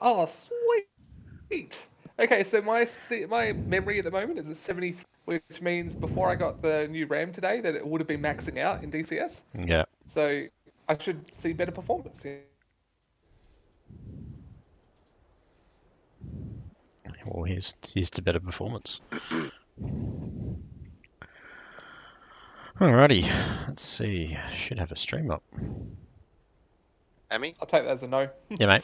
Oh, sweet. Okay, so my memory at the moment is at 73, which means before I got the new RAM today, that it would have been maxing out in DCS. Yeah. So I should see better performance. Yeah. Well, here's the better performance. Alrighty, let's see. Should have a stream up. Emmy, I'll take that as a no. Yeah, mate.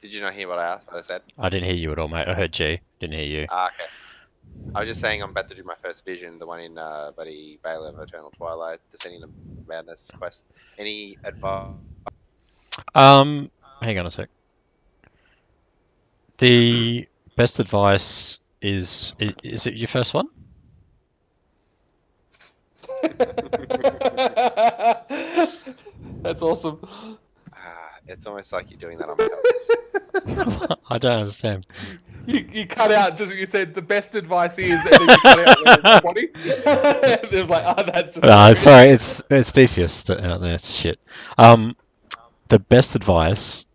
did you not hear what I asked? What I said? I didn't hear you at all, mate. I heard G. Didn't hear you. Ah, okay. I was just saying I'm about to do my first vision, the one in Buddy Veil of Eternal Twilight, Descending the Madness quest. Any advice? Hang on a sec. The best advice is it your first one? That's awesome. It's almost like you're doing that on purpose. I don't understand. You cut out just what you said. The best advice is, and then you cut out the body. It was like, oh, that's just. Sorry, it's Theseus out there. It's shit. The best advice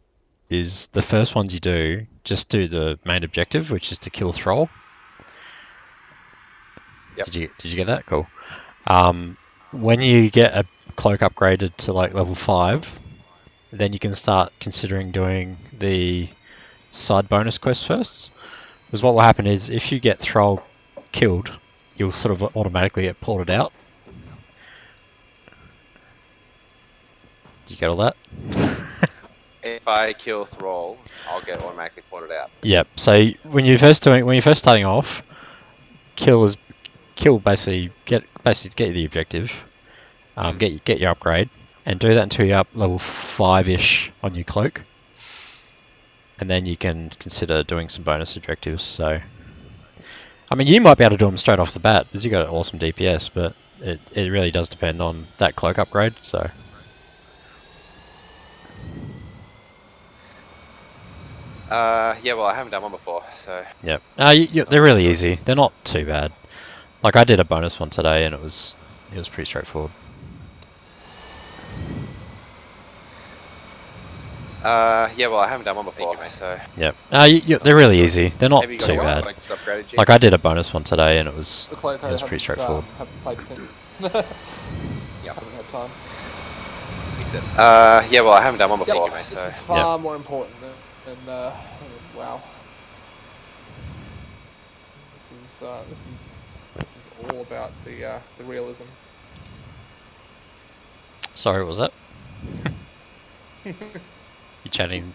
is the first ones you do, just do the main objective, which is to kill Thrall. Yep. Did you get that? Cool. When you get a cloak upgraded to like level 5, then you can start considering doing the side bonus quest first. Because what will happen is if you get Thrall killed, you'll sort of automatically get ported out. Did you get all that? If I kill Thrall, I'll get automatically ported out. Yep. So when you're first starting off, basically get the objective, get your upgrade, and do that until you're up level 5-ish on your cloak, and then you can consider doing some bonus objectives. So, I mean, you might be able to do them straight off the bat because you got an awesome DPS, but it really does depend on that cloak upgrade. So. Yeah, well, I haven't done one before, so. Yep. They're really easy. They're not too bad. Like I did a bonus one today, and it was pretty straightforward. Yeah, well, I haven't done one before, so. Yep. They're really easy. They're not Have you got too one? bad. Like, just upgraded you? Like I did a bonus one today, and it was Looks like I pretty straightforward. haven't played since. Yeah. Haven't had time. Except, yeah, well, I haven't done one before, This so. is far more important than wow. This is all about the realism. Sorry, what was that? You chatting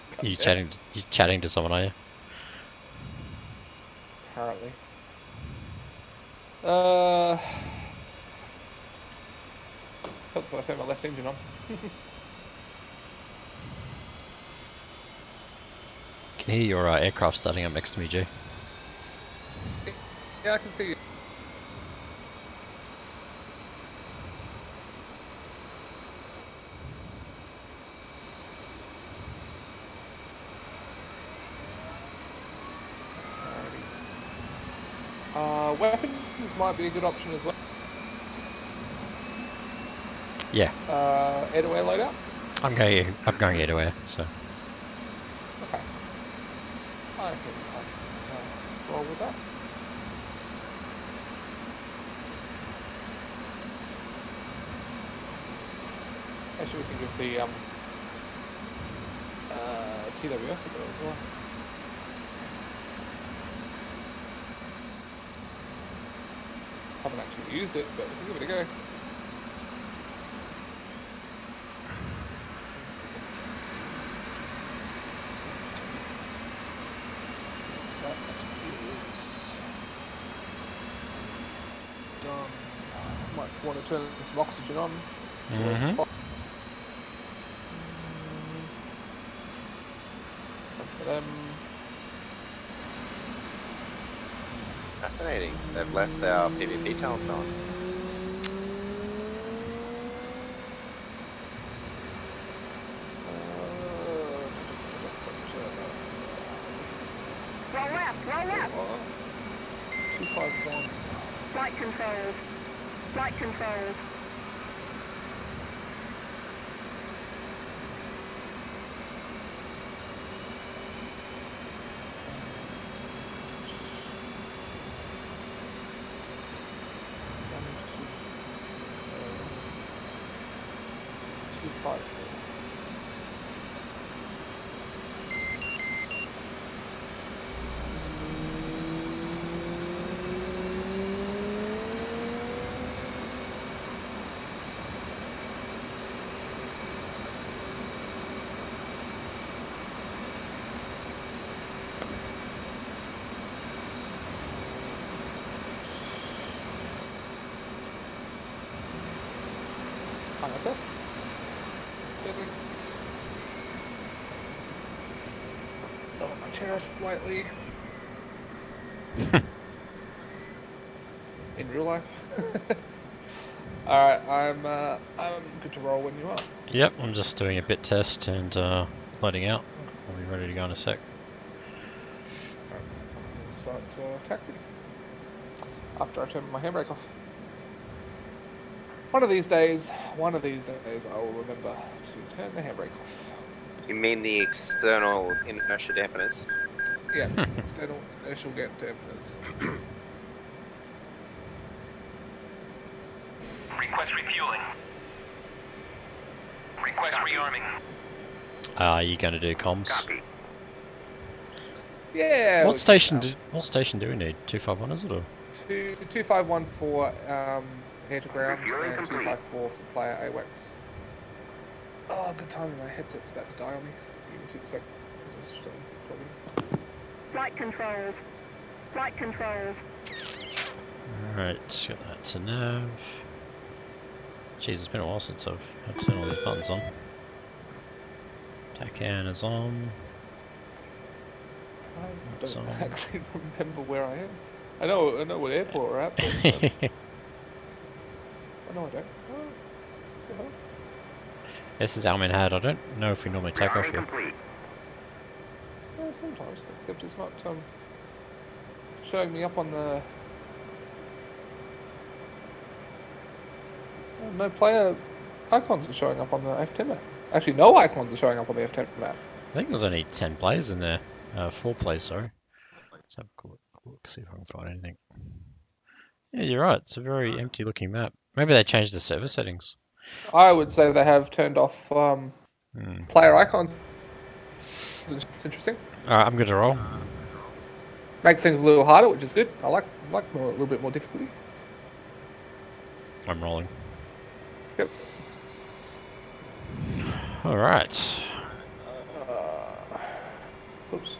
to someone, are you? Apparently. That's when I turned my left engine on. Can hear your aircraft starting up next to me, G. Yeah, I can see you. Weapons might be a good option as well. Yeah. Air-to-air loadout? I'm going air-to-air, so. Okay. I can roll with that. Actually, we can give the TWS a go as well. Haven't actually used it, but we can give it a go. That is done. Might want to turn some oxygen on. Mm-hmm. For them. Fascinating. They've left our PvP talents on. Roll left, roll left. 251. Flight controls. Flight controls. 5. Okay. Lower my chair slightly. In real life. Alright, I'm good to roll when you are. Yep, I'm just doing a bit test and loading out. I'll be ready to go in a sec. Alright, I'm gonna start taxi. After I turn my handbrake off. One of these days, I will remember to turn the handbrake off. You mean the external inertia dampeners? Yeah, external inertial dampeners. Request refueling. Request rearming. Are you going to do comms? Copy. Yeah. What station do we need? 251 is it or? 2514 for air to ground Refueling and complete. 254 for player AWACS. Oh, good timing. My headset's about to die on me. Give me 2 seconds. I'm still talking. Flight controls. Flight controls. Alright, get that to nav. Jeez, it's been a while since I've had to turn all these buttons on. TACAN is on. I That's don't on. actually remember where I am. I know what airport we're at, but oh, no, I don't. Oh, the hell? This is Almin Had. I don't know if we normally take off Rearming here. complete. Yeah, sometimes, except it's not showing me up on the. No player icons are showing up on the F10 map. Actually, no icons are showing up on the F10 map. I think there's only 10 players in there. 4 players, sorry. Let's have a quick look, see if I can find anything. Yeah, you're right. It's a very empty looking map. Maybe they changed the server settings. I would say they have turned off player icons. It's interesting. Alright, I'm good to roll. Makes things a little harder, which is good. I like a little bit more difficulty. I'm rolling. Yep. Alright. Oops.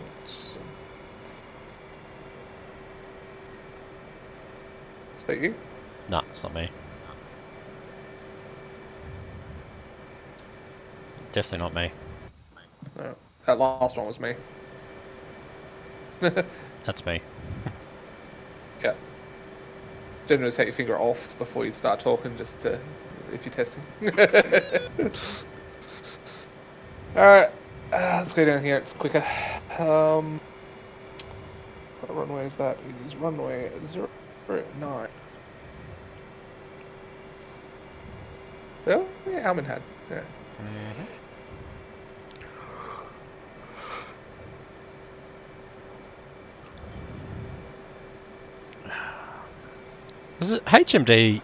Is that you? Nah, it's not me. Definitely not me. No, that last one was me. That's me. Yeah. Generally take your finger off before you start talking, just to, if you're testing. Alright, let's go down here, it's quicker. What runway is that? It is runway 089. Oh, yeah, Almin had. Yeah. Was it HMD?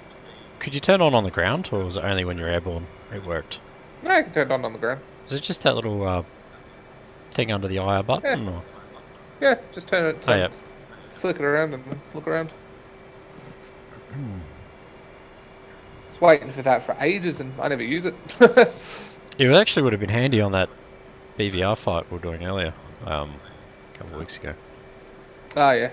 Could you turn on the ground, or was it only when you're airborne it worked? No, you can turn it on the ground. Is it just that little thing under the IR button? Yeah. Or? Yeah, just turn it, Oh, yeah. flick it around and then look around. Was waiting for that for ages and I never use it. It actually would have been handy on that BVR fight we were doing earlier, a couple of weeks ago. Ah, yeah.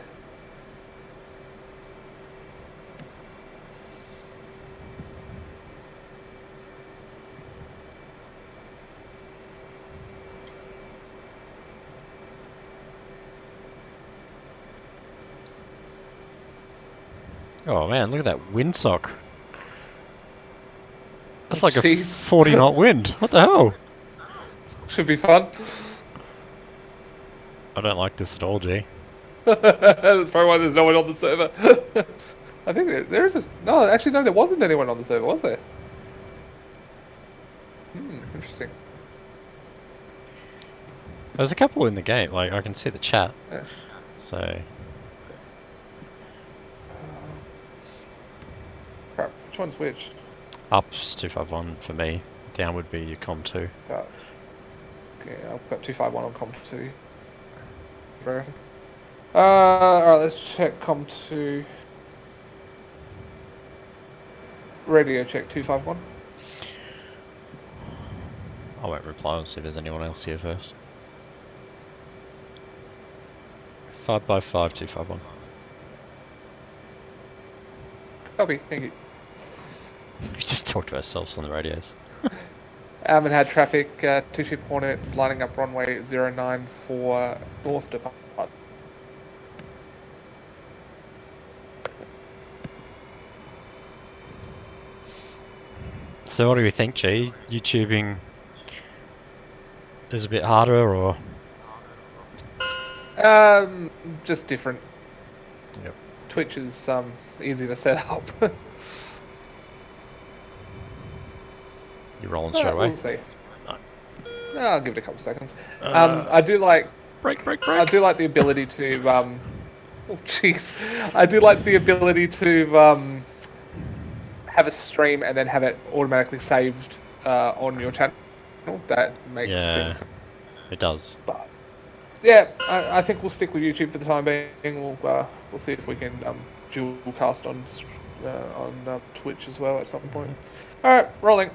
Oh man, look at that windsock. That's Oh, like a jeez. 40 knot wind. What the hell? Should be fun. I don't like this at all, G. That's probably why there's no one on the server. I think there is a... No, actually, no, there wasn't anyone on the server, was there? Interesting. There's a couple in the game, like I can see the chat. Yeah. So, Crap, which one's which? up's 251 for me. Down would be your com 2. Yeah, I've got 251 on com 2. Alright, let's check com 2. Radio check 251. I won't reply and see if there's anyone else here first. 5x5 251. Copy, thank you. We just talked to ourselves on the radios. Haven't had traffic, 2-ship Hornet lining up runway 09 for North Depart. So what do we think, G? YouTubing is a bit harder, or? Just different. Yep. Twitch is easy to set up. You're rolling straight away? We'll see. No. I'll give it a couple seconds. I do like. Break. I do like the ability to. Oh jeez. I do like the ability to have a stream and then have it automatically saved on your channel. That makes things. It does. But yeah, I think we'll stick with YouTube for the time being. We'll see if we can dual cast on Twitch as well at some point. All right, rolling.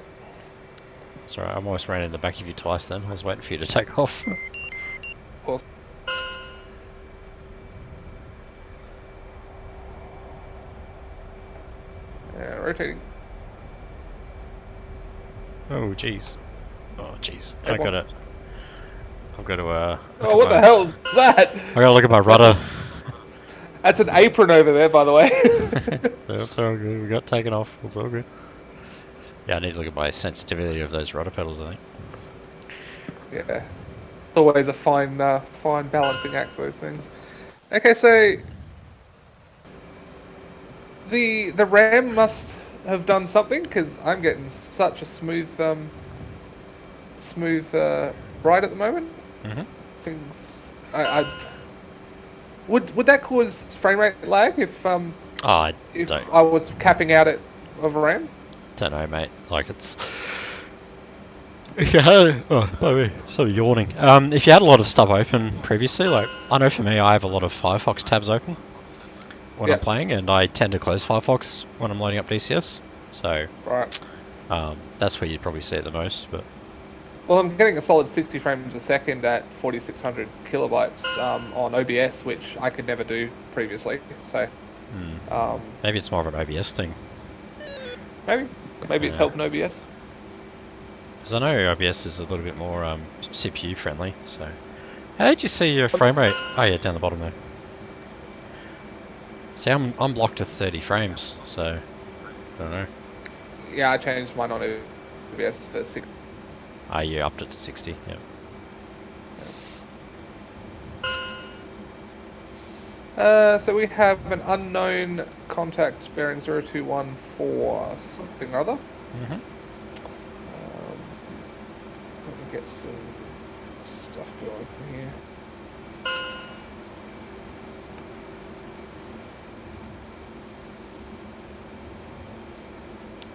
Sorry, I almost ran in the back of you twice then. I was waiting for you to take off. Awesome. Rotating. Oh, jeez. Oh, jeez. Hey, I've got to... Oh, what the hell is that? I gotta look at my rudder. That's an apron over there, by the way. So it's all good. We got taken off. It's all good. Yeah, I need to look at my sensitivity of those rudder pedals, I think. Yeah. It's always a fine balancing act for those things. Okay, so the RAM must have done something, because I'm getting such a smooth ride at the moment. Mm-hmm. Things would that cause frame rate lag if I was capping out at of a RAM? don't know, mate. Like, it's... If you had... Oh, by the way, sort of yawning. If you had a lot of stuff open previously, like, I know for me, I have a lot of Firefox tabs open when I'm playing, and I tend to close Firefox when I'm loading up DCS. So, Right. that's where you'd probably see it the most, but... Well, I'm getting a solid 60 frames a second at 4600 kilobytes on OBS, which I could never do previously. So, maybe it's more of an OBS thing. Maybe it's helping OBS. Because I know OBS is a little bit more CPU friendly. So, how did you see your frame rate? Oh yeah, down the bottom there. See, I'm blocked to 30 frames, so I don't know. Yeah, I changed mine on OBS for 60. Ah, you upped it to 60. Yeah. So we have an unknown contact bearing 021 for something or other. Mm-hmm. Let me get some stuff going here.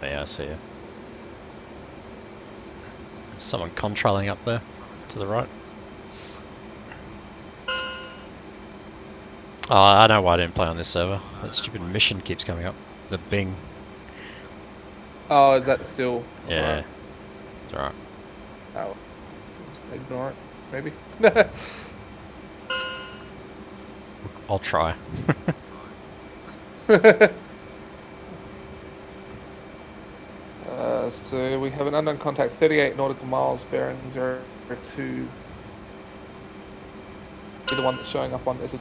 Yeah, I see you. There's someone contrailing up there to the right. Oh, I know why I didn't play on this server. That stupid mission keeps coming up. The Bing. Oh, is that still? Yeah. Right. It's alright. Oh, just ignore it, maybe. I'll try. So we have an unknown contact, 38 nautical miles, bearing 02. The one that's showing up on there's a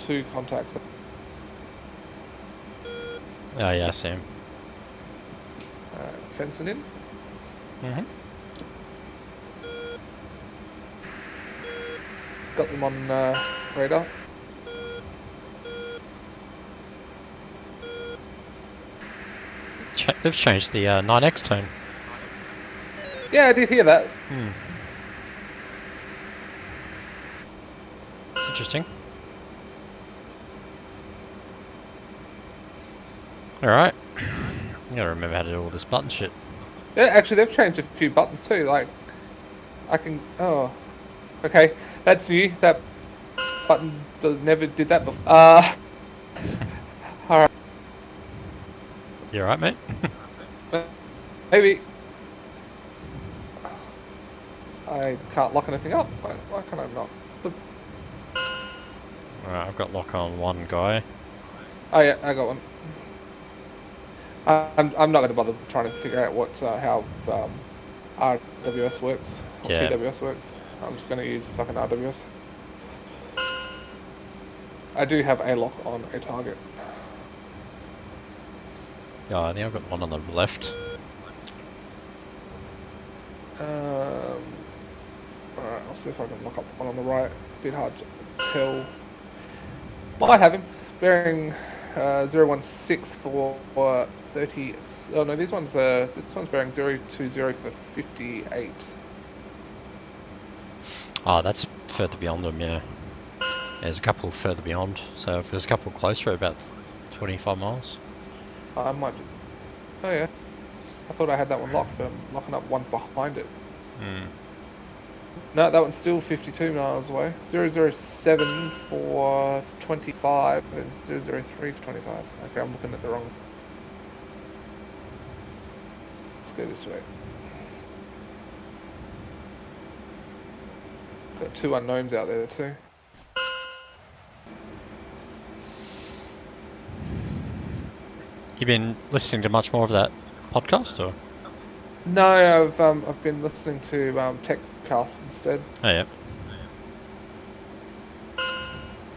2 contacts. Oh yeah, I see him. Fencing in. Mm-hmm. Got them on radar. They've changed the 9X tone. Yeah, I did hear that. It's interesting. Alright. I gotta remember how to do all this button shit. Yeah, actually, they've changed a few buttons too. Like, I can. Oh, okay, that's new. That button never did that before. All right, You alright, mate? maybe I can't lock anything up. Why can I not? Alright, I've got lock on one guy. Oh yeah, I got one. I'm not going to bother trying to figure out what how RWS works or Yeah. TWS works. I'm just going to use fucking RWS. I do have a lock on a target. Yeah, I think I've got one on the left. Alright, I'll see if I can lock up the one on the right. Bit hard to tell. Might have him. Bearing 016 for 30. Oh no, this one's bearing 020 for 58. Oh, that's further beyond them, yeah. There's a couple further beyond, so if there's a couple closer, about 25 miles. I might. Oh yeah. I thought I had that one locked, but I'm locking up ones behind it. Hmm. No, that one's still 52 miles away. 007 for 25 and 003 for 25. Okay, I'm looking at the wrong. Let's go this way. Got two unknowns out there too. You been listening to much more of that podcast, or? No, I've been listening to TechCast instead. Oh, yeah.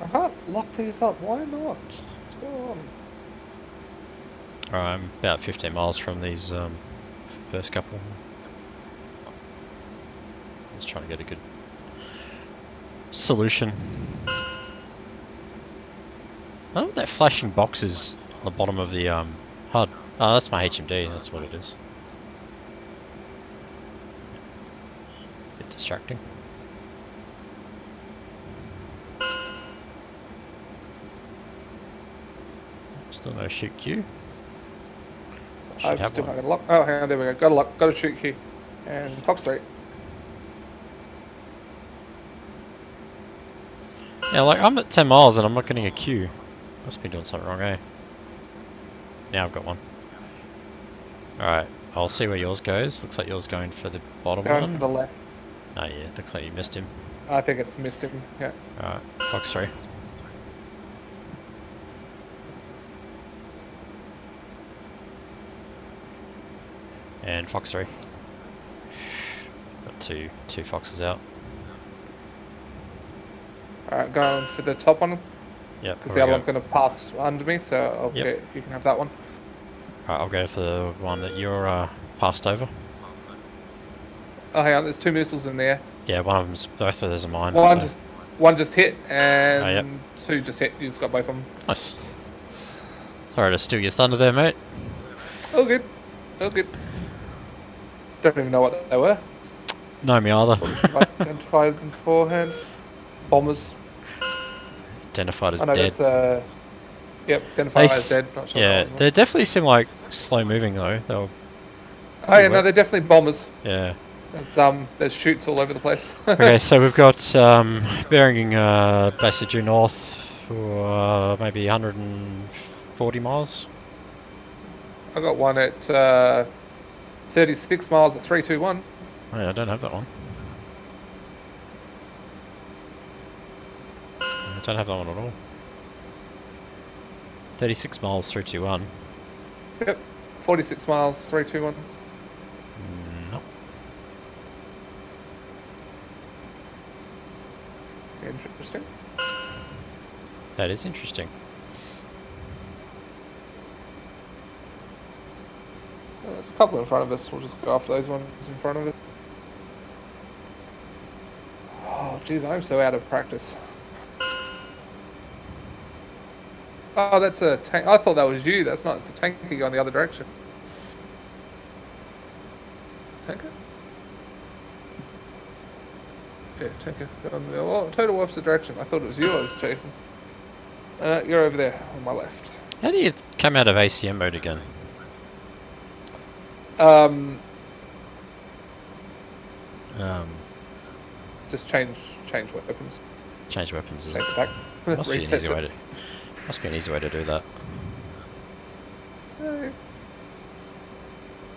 I can't lock these up. Why not? What's going on? Alright, I'm about 15 miles from these first couple. Just trying to get a good solution. I don't know what that flashing box is on the bottom of the HUD. Oh, that's my HMD, that's what it is. It's a bit distracting. Still no shoot queue. Should I'm have still one. not gonna lock. Oh, hang on, there we go. Got a lock. Got a shoot key. And Fox Street. Yeah, like I'm at 10 miles and I'm not getting a queue. Must be doing something wrong, eh? Now I've got one. Alright, I'll see where yours goes. Looks like yours going for the bottom Going one. for the left. Oh yeah, looks like you missed him. I think it's missed him. Yeah. Alright, Fox 3. And Fox 3. Got two foxes out. Alright, going for the top one. Yep. Because the other one's going to pass under me, so I'll Yep. you can have that one. Alright, I'll go for the one that you're passed over. Oh, hang on, there's two missiles in there. Yeah, one of them's, both of those are mine. One so. just hit, and Oh, yep. two just hit. You just got both of them. Nice. Sorry to steal your thunder there, mate. Oh, good. Oh, good. Don't even know what they were. No, me either. Identified them beforehand. Bombers. Identified as I know dead. that's yep, identified They as dead. Not sure. Yeah, they definitely seem like slow moving though. Oh yeah, no, they're definitely bombers. Yeah. There's shoots all over the place. Okay, so we've got bearing basically due north for maybe 140 miles. I got one at 36 miles at 321. Oh yeah, I don't have that one. I don't have that one at all. 36 miles 321. Yep, 46 miles 321. No. Interesting. That is interesting. Well, there's a couple in front of us. We'll just go after those ones in front of us. Oh, jeez, I'm so out of practice. Oh, that's a tank. I thought that was you. That's not. It's a tanky going the other direction. Tanker? Yeah, tanker. Going the total opposite direction. I thought it was you I was chasing. You're over there on my left. How do you come out of ACM mode again? Just change weapons. Change weapons, is Take it? it back. Must be an Reset easy it. way to. Must be an easy way to do that.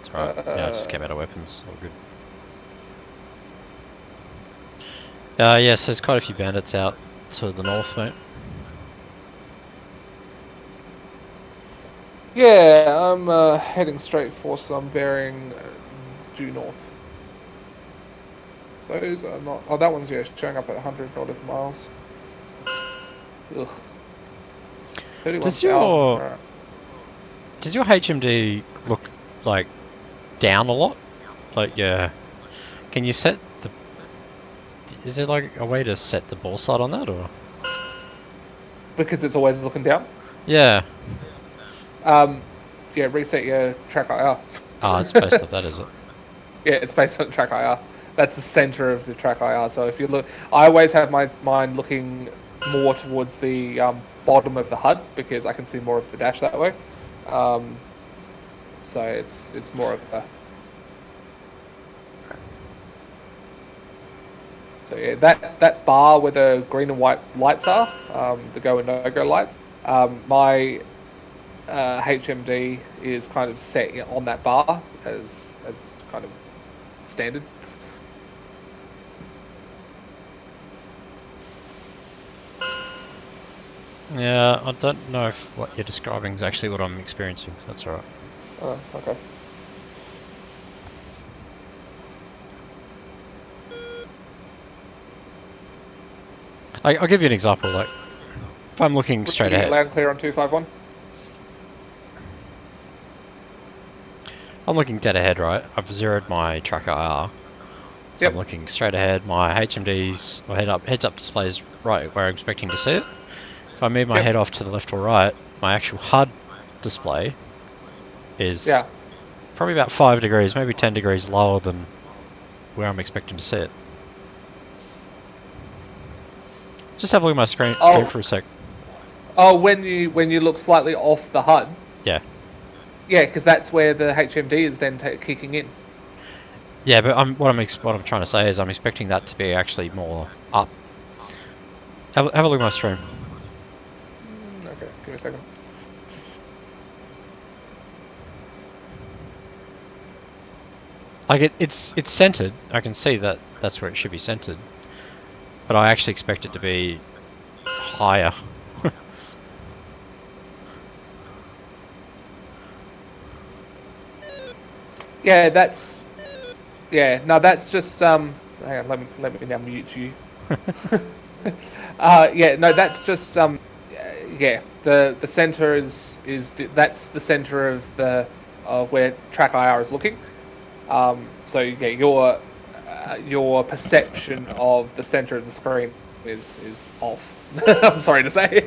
It's alright. Yeah, I just came out of weapons. All good. Yes, there's quite a few bandits out to the north, mate. Yeah, I'm heading straight for, so I'm bearing due north. Those are not. Oh, that one's showing up at 100 nautical miles. Ugh. 31,000. Right. Does your HMD look like down a lot? Like, yeah. Can you set the? Is there like a way to set the ball sight on that, or? Because it's always looking down. Yeah. Yeah, reset your track IR. Ah, it's based off that, is it? Yeah, it's based on track IR. That's the center of the track IR. So if you look, I always have my mind looking more towards the bottom of the HUD because I can see more of the dash that way. So it's more of a. So yeah, that bar where the green and white lights are, the go and no go lights. My HMD is kind of set on that bar as kind of standard. Yeah, I don't know if what you're describing is actually what I'm experiencing. That's alright. Oh, okay. I'll give you an example. Like, if I'm looking straight ahead, Loud and clear on 251. I'm looking dead ahead, right? I've zeroed my tracker IR, so Yep. I'm looking straight ahead. My HMD's or heads up display is right where I'm expecting to see it. If I move my Yep. head off to the left or right, my actual HUD display is probably about 5 degrees, maybe 10 degrees lower than where I'm expecting to see it. Just have a look at my screen for a sec. Oh, when you look slightly off the HUD. Yeah. Yeah, because that's where the HMD is then kicking in. Yeah, but what I'm trying to say is I'm expecting that to be actually more up. Have a look at my stream. Okay, give me a second. Like it's centered. I can see that that's where it should be centered, but I actually expect it to be higher. Yeah, that's. Yeah, no, that's just hang on, let me now mute you. Yeah, no, that's just yeah, the center is that's the center of where track IR is looking. So yeah, your perception of the center of the screen is off. I'm sorry to say.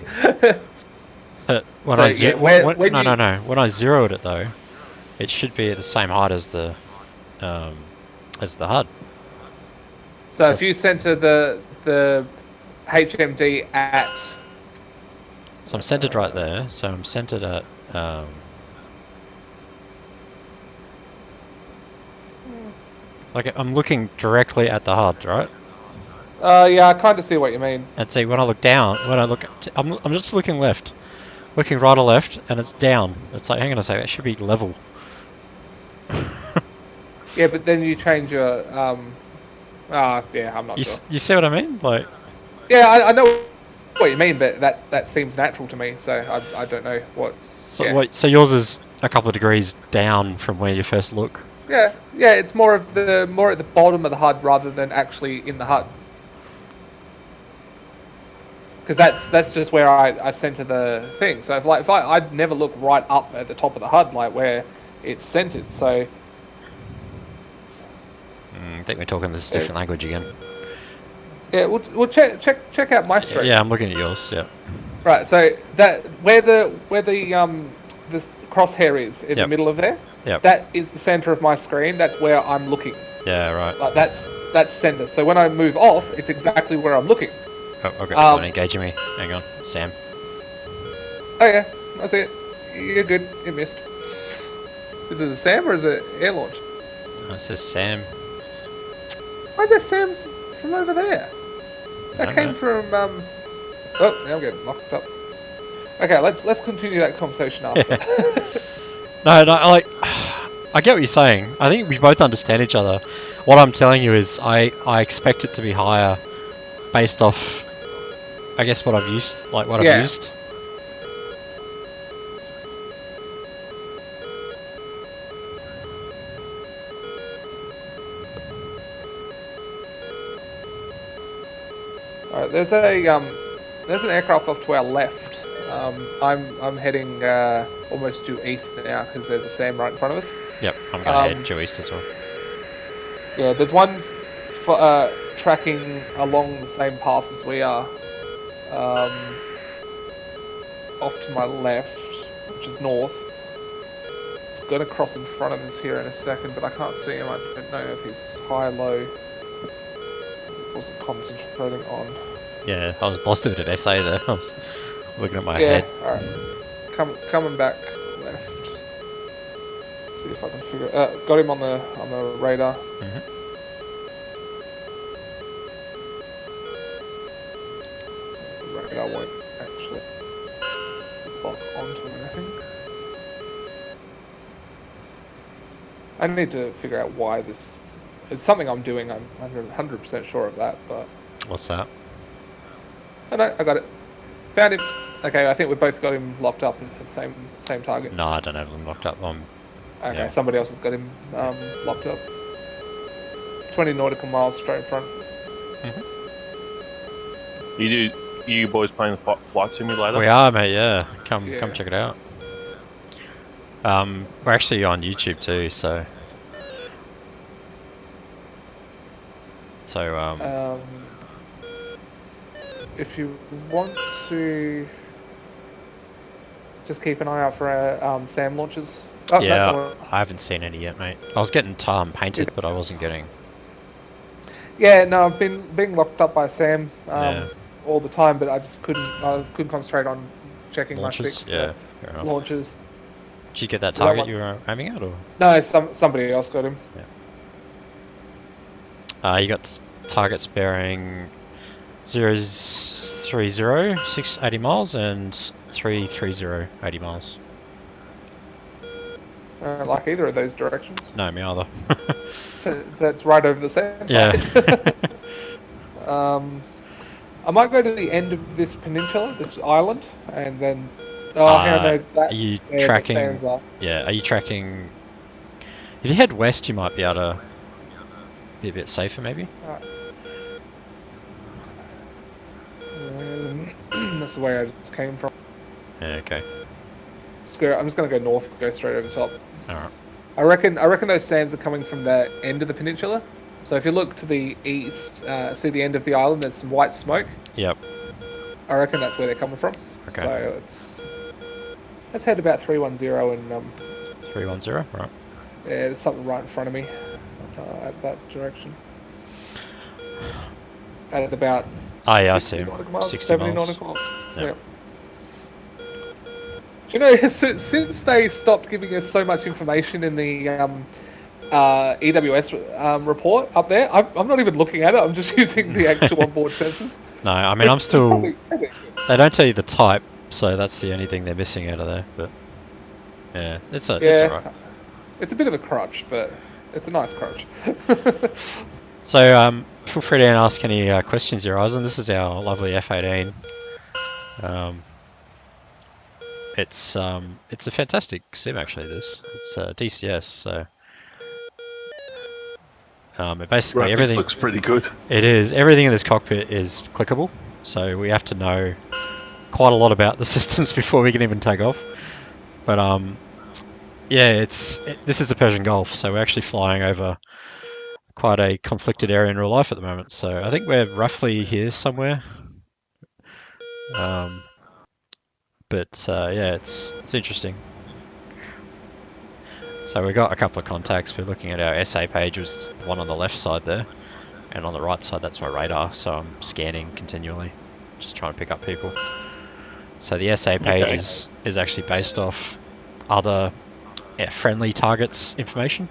But when So, I yeah, no. When I zeroed it though, it should be at the same height as the HUD. So if you center the HMD at. So I'm centered right there. So I'm centered at. Like I'm looking directly at the HUD, right? Yeah, I kind of see what you mean. And see when I look down, I'm just looking left, looking right or left, and it's down. It's like, hang on a second, that should be level. Yeah, but then you change your yeah, I'm not sure. You see what I mean? Like. Yeah, I know what you mean, but that seems natural to me. So I don't know what. So yours is a couple of degrees down from where you first look. Yeah, it's more at the bottom of the HUD rather than actually in the HUD. Because that's just where I center the thing. So if I'd never look right up at the top of the HUD, like where it's centered. So. I think we're talking this different language again. Yeah, we'll check out my stream. Yeah, I'm looking at yours. Yeah. Right. So that where the this crosshair is in the middle of there. Yep. That is the center of my screen. That's where I'm looking. Yeah. Right. Like that's center. So when I move off, it's exactly where I'm looking. Oh, I've got someone engaging me. Hang on, Sam. Oh yeah, I see it. You're good. You missed. Is it a Sam or is it air launch? It says Sam. Why is there SAMs from over there? That don't came know. from Oh, now I'm getting locked up. Okay, let's continue that conversation after. No, like, I get what you're saying. I think we both understand each other. What I'm telling you is I expect it to be higher based off, I guess, what I've used, like what I've Yeah. used. Alright, there's an aircraft off to our left. I'm heading almost due east now because there's a SAM right in front of us. Yep, I'm gonna head Um, due east as well. Yeah, there's one tracking along the same path as we are, off to my left, which is north. It's gonna cross in front of us here in a second, but I can't see him. I don't know if he's high or low. Wasn't concentrating on. Yeah, I was lost a bit of SA there. I was looking at my Yeah, head. alright. Coming back left. See if I can figure. Got him on the radar. Mhm. The radar won't actually lock onto anything. I need to figure out why this. It's something I'm doing. I'm 100% sure of that, but What's that? I know I got it. Found him. Okay, I think we both got him locked up at the same target. No, I don't have them locked up. Okay, yeah. somebody else has got him locked up. 20 nautical miles straight in front. You boys playing the flight simulator? We are, mate. Yeah, come Yeah. check it out. We're actually on YouTube too, so If you want to, just keep an eye out for SAM launches. Oh, yeah, that's someone. I haven't seen any yet, mate. I was getting painted, but I wasn't getting. Yeah, no, I've been being locked up by Sam Yeah. all the time, but I just couldn't concentrate on checking Launches? my six Yeah, fair enough. launches. Did you get that So that target one- you were aiming at, or? No, somebody else got him. You got targets bearing 030, 680 miles, and 330, 80 miles. Like either of those directions. No, me either. That's right over the same Yeah. side. I might go to the end of this peninsula, this island, and then. Oh, hang on, no, that's are you where the tracking? SAMs are. Yeah, are you tracking? If you head west, you might be able to be a bit safer, maybe. That's the way I just came from. Yeah, okay. I'm just gonna go north, go straight over the top. All right. I reckon those SAMs are coming from the end of the peninsula. So if you look to the east, see the end of the island, there's some white smoke. Yep. I reckon that's where they're coming from. Okay. So let's head about 310 and 310. Right. yeah, there's something right in front of me at that direction. At about Oh yeah, I see 60 him. nautical miles, 60 70 miles. nautical. Yeah. Yeah. Do you know, since they stopped giving us so much information in the EWS report up there, I'm not even looking at it. I'm just using the actual onboard sensors. No, I mean I'm Which is still. probably- They don't tell you the type, so that's the only thing they're missing out of there. But yeah, it's Yeah, alright. it's a bit of a crutch, but it's a nice crutch. So feel free to ask any questions you guys, and this is our lovely F-18. It's a fantastic sim actually. It's DCS, so basically Graphics everything. looks pretty good. It is. Everything in this cockpit is clickable, so we have to know quite a lot about the systems before we can even take off. But yeah, this is the Persian Gulf, so we're actually flying over quite a conflicted area in real life at the moment. So I think we're roughly here somewhere. But yeah, it's interesting. So we got a couple of contacts. We're looking at our SA page, which is the one on the left side there, and on the right side that's my radar. So I'm scanning continually, just trying to pick up people. So the SA page Okay. is actually based off other friendly targets information.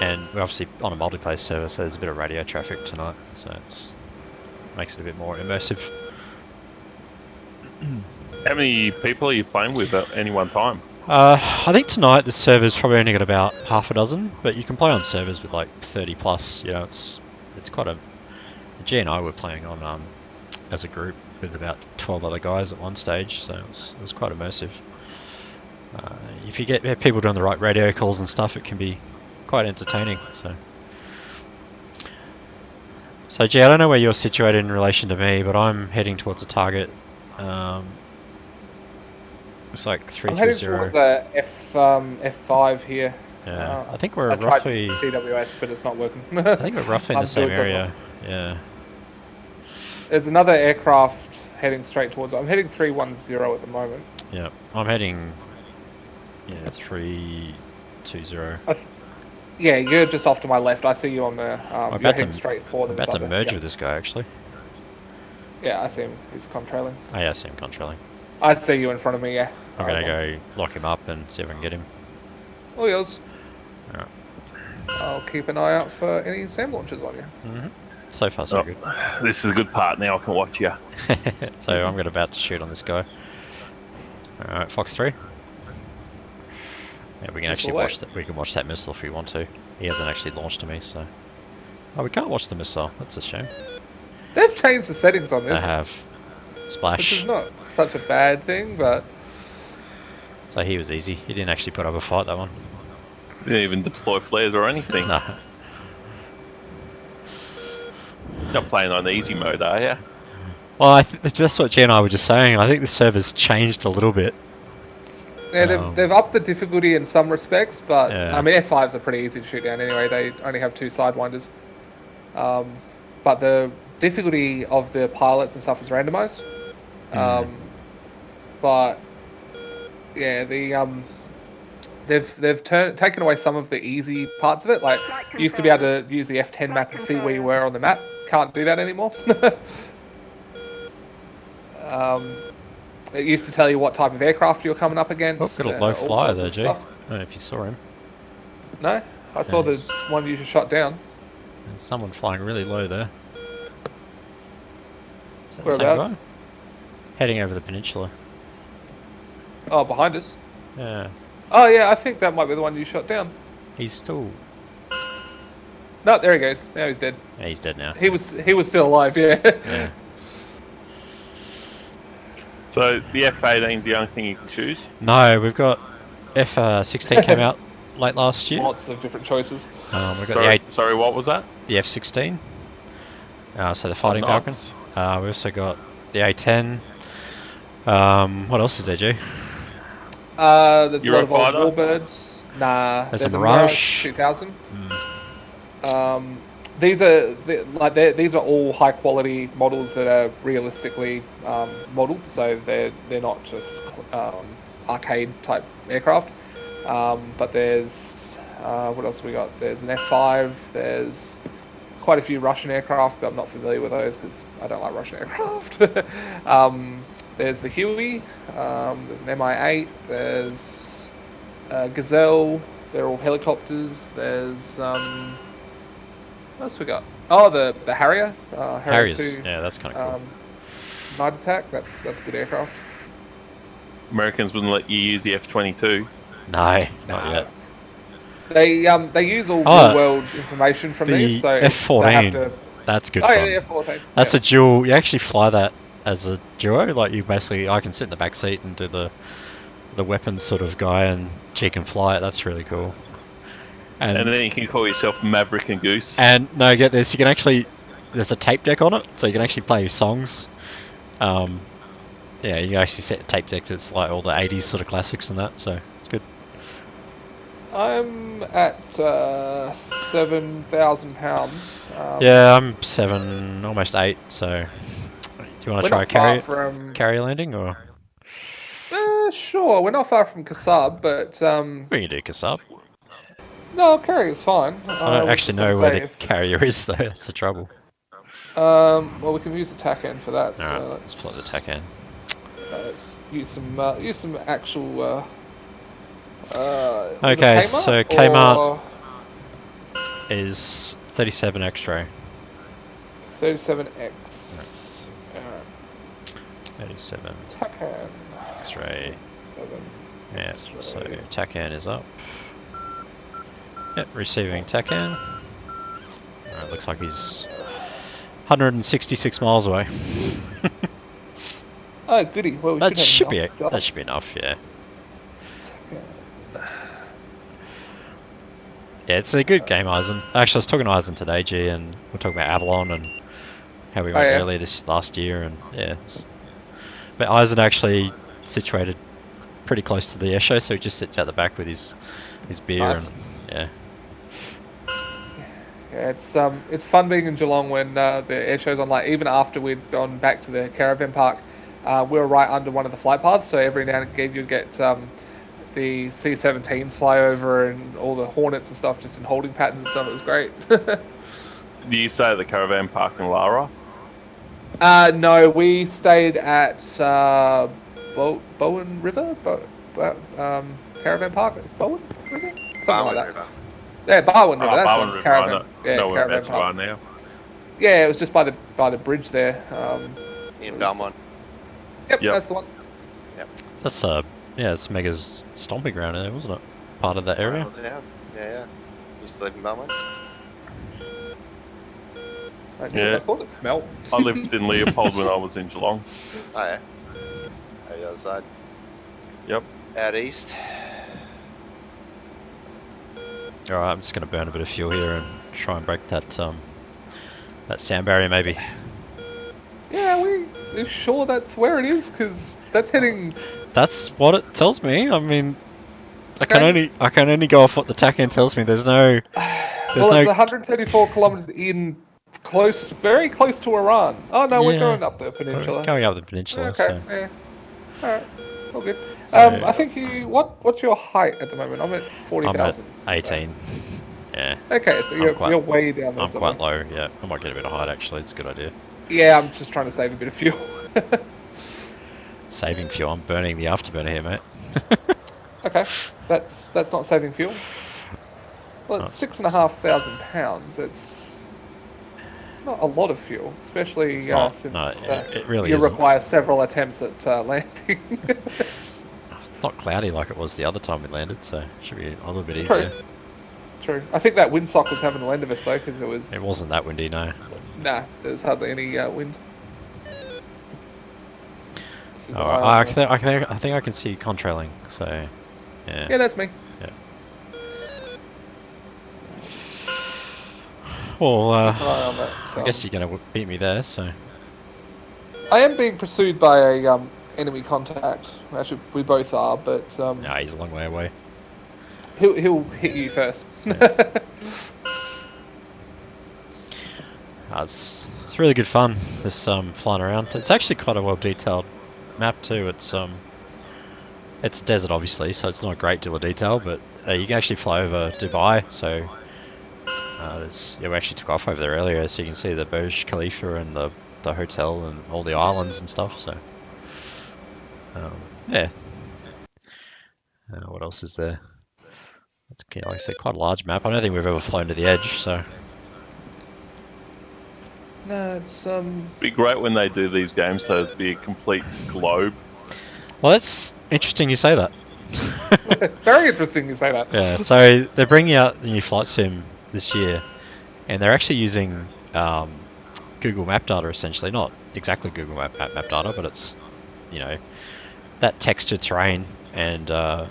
And we're obviously on a multiplayer server, so there's a bit of radio traffic tonight, so it makes it a bit more immersive. How many people are you playing with at any one time? I think tonight the server's probably only got about half a dozen, but you can play on servers with like 30 plus. You know, it's quite a. G and I were playing on as a group with about 12 other guys at one stage, so it was quite immersive. If you get people doing the right radio calls and stuff, it can be quite entertaining. So G, I don't know where you're situated in relation to me, but I'm heading towards a target. It's like 330. I'm heading towards F5 here. Yeah, I think we're I roughly. tried TWS, but it's not working. I think we're roughly in the I'm same doing something area. Yeah. There's another aircraft heading straight towards it. I'm heading 310 at the moment. Yeah, I'm heading. Yeah, 320. Yeah, you're just off to my left. I see you on the. I'm You're about heading to, straight for I'm them. about to so- merge yeah. with this guy actually. Yeah, I see him. He's contrailing. Oh yeah, I see him contrailing. I see you in front of me. Yeah. I'm Eyes gonna on. go lock him up and see if I can get him. All yours. Alright. I'll keep an eye out for any SAM launches on you. Mm-hmm. So far, so Oh, good. this is a good part. Now I can watch you. So I'm about to shoot on this guy. Alright, Fox 3. Yeah, we can actually watch that. We can watch that missile if we want to. He hasn't actually launched to me, so. Oh, we can't watch the missile. That's a shame. They've changed the settings on I this, have. which Splash. is not such a bad thing, but So he was easy. He didn't actually put up a fight, that one. Didn't even deploy flares or anything. No. Not playing on easy mode, are you? Well, that's what G and I were just saying. I think the server's changed a little bit. yeah, they've upped the difficulty in some respects. But Yeah. I mean, F5s are pretty easy to shoot down anyway. They only have 2 sidewinders. But the difficulty of the pilots and stuff is randomized. But yeah, they've taken away some of the easy parts of it. Like you used to be able to use the F10 map and see where you were on the map. Can't do that anymore. It used to tell you what type of aircraft you were coming up against. Oh, got a low all flyer sorts there, of G. stuff. I don't know if you saw him. No, I saw Yes. the one you just shot down. There's someone flying really low there. Is that the same Whereabouts? guy? Heading over the peninsula. Oh, behind us. Yeah. Oh yeah, I think that might be the one you shot down. He's still. No, there he goes. Now he's dead. Yeah, he's dead now. He was still alive. Yeah. Yeah. So the F-18 is the only thing you can choose. No, we've got F-16 came out late last year. Lots of different choices. We've got Sorry, what was that? the F-16. So the Fighting Nice. Falcon. We also got the A-10. What else is there, G? There's a lot of old Eurofighter? warbirds. Nah, There's a a Mirage. 2000. Mm. These are all high quality models that are realistically modelled, so they're not just arcade type aircraft. But there's what else we got? There's an F5. There's quite a few Russian aircraft, but I'm not familiar with those because I don't like Russian aircraft. There's the Huey. There's an Mi-8. There's Gazelle. They're all helicopters. There's what else we got? Oh, the Harrier. Harriers. 2, Yeah, that's kind of cool. Night attack. That's a good aircraft. Americans wouldn't let you use the F-22. No, not yet. They use all Oh, real world information from the these, so F-14. they have to. That's good Oh fun. yeah, the F-14. That's yeah. a dual. You actually fly that as a duo. Like you basically, I can sit in the back seat and do the weapons sort of guy, and she can fly it. That's really cool. And then you can call yourself Maverick and Goose. And no, get this. You can actually. There's a tape deck on it, so you can actually play your songs. Yeah, you can actually set a tape deck that's like all the 80s sort of classics and that. So it's good. I'm at 7,000 pounds. Yeah, I'm 7, almost 8. So do you want to try from. carrier landing or? Sure, we're not far from Kasab, but We can do Kasab. no, carrier is fine. I don't actually know where the carrier is though. That's the trouble. Well, we can use the TAC end for that. Alright, So let's plot the TAC in. let's use some actual. Okay, so Kmart. is 37 X-ray. 37X. 37 Takan. X-ray. 7. Yeah, X-ray. so Takan is up. Yep, receiving Takan. Alright, looks like he's 166 miles away. Oh, goody. Well, we That should should have be that should be enough, yeah. Yeah, it's a good game, Eisen. Actually, I was talking to Eisen today, G, and we're talking about Avalon and how we went earlier this last year, and yeah. But Eisen actually situated pretty close to the air show, so he just sits out the back with his beer Nice. and yeah. Yeah, it's fun being in Geelong when the air show's on. Like even after we'd gone back to the caravan park, we were right under one of the flight paths. So every now and again you'd get the C-17s fly over and all the Hornets and stuff just in holding patterns and stuff. It was great. Do you stay at the caravan park in Lara? No, we stayed at Bowen River, caravan park. Bowen River, something Barwon like that. River. Yeah, Barwon River. That's Barwon the River. caravan. I know where caravan that's park. right now. Yeah, it was just by the bridge there. In Belmont. Yep, Yep. that's the one. That's yeah, it's Mega's stomping ground there, wasn't it? Part of that area. Yeah. Used to live in Belmont. Yeah. I thought it smelled. I lived in Leopold when I was in Geelong. Oh yeah. Over the other side. Yep. Out east. Alright, I'm just gonna burn a bit of fuel here and try and break that sound barrier maybe. Yeah, we sure that's where it is? Because that's heading. That's what it tells me. I mean, I can Okay. only go off what the TACAN tells me. There's no Well, it's 134 kilometers in, very close to Iran. Oh no, we're Yeah. going up the We're peninsula. going up the peninsula. Okay, So. yeah. Alright, all good. So- I think what's your height at the moment? I'm at 40,000. I'm at 18. Yeah, Okay, so you're way down there I'm somewhere. quite low. Yeah, I might get a bit of height actually. It's a good idea. Yeah, I'm just trying to save a bit of fuel. Saving fuel. I'm burning the afterburner here, mate. Okay, that's not saving fuel. Well, it's 6,500 pounds. It's not a lot of fuel, especially It's not. since No, it really you isn't. require several attempts at landing. It's not cloudy like it was the other time we landed, so it should be a little bit easier. True. I think that windsock was having the end of us though, because It wasn't that windy, no. Nah, there was hardly any wind. Alright, I think I can see you contrailing, so yeah. Yeah, that's me. Yeah. Well, Keep an eye on that, I guess you're gonna beat me there, so. I am being pursued by a enemy contact. Actually, we both are, but Nah, he's a long way away. he'll hit you first. It's really good fun, this flying around. It's actually quite a well detailed map too. It's desert obviously, so it's not a great deal of detail, but you can actually fly over Dubai, so we actually took off over there earlier, so you can see the Burj Khalifa and the hotel and all the islands and stuff, so yeah. What else is there? It's, like I said, quite a large map. I don't think we've ever flown to the edge, so. No, it's It'd be great when they do these games, so it'd be a complete globe. Well, that's interesting you say that. very interesting you say that. Yeah, so they're bringing out the new flight sim this year, and they're actually using Google Map data essentially. Not exactly Google Map data, but it's, that texture terrain, and yeah,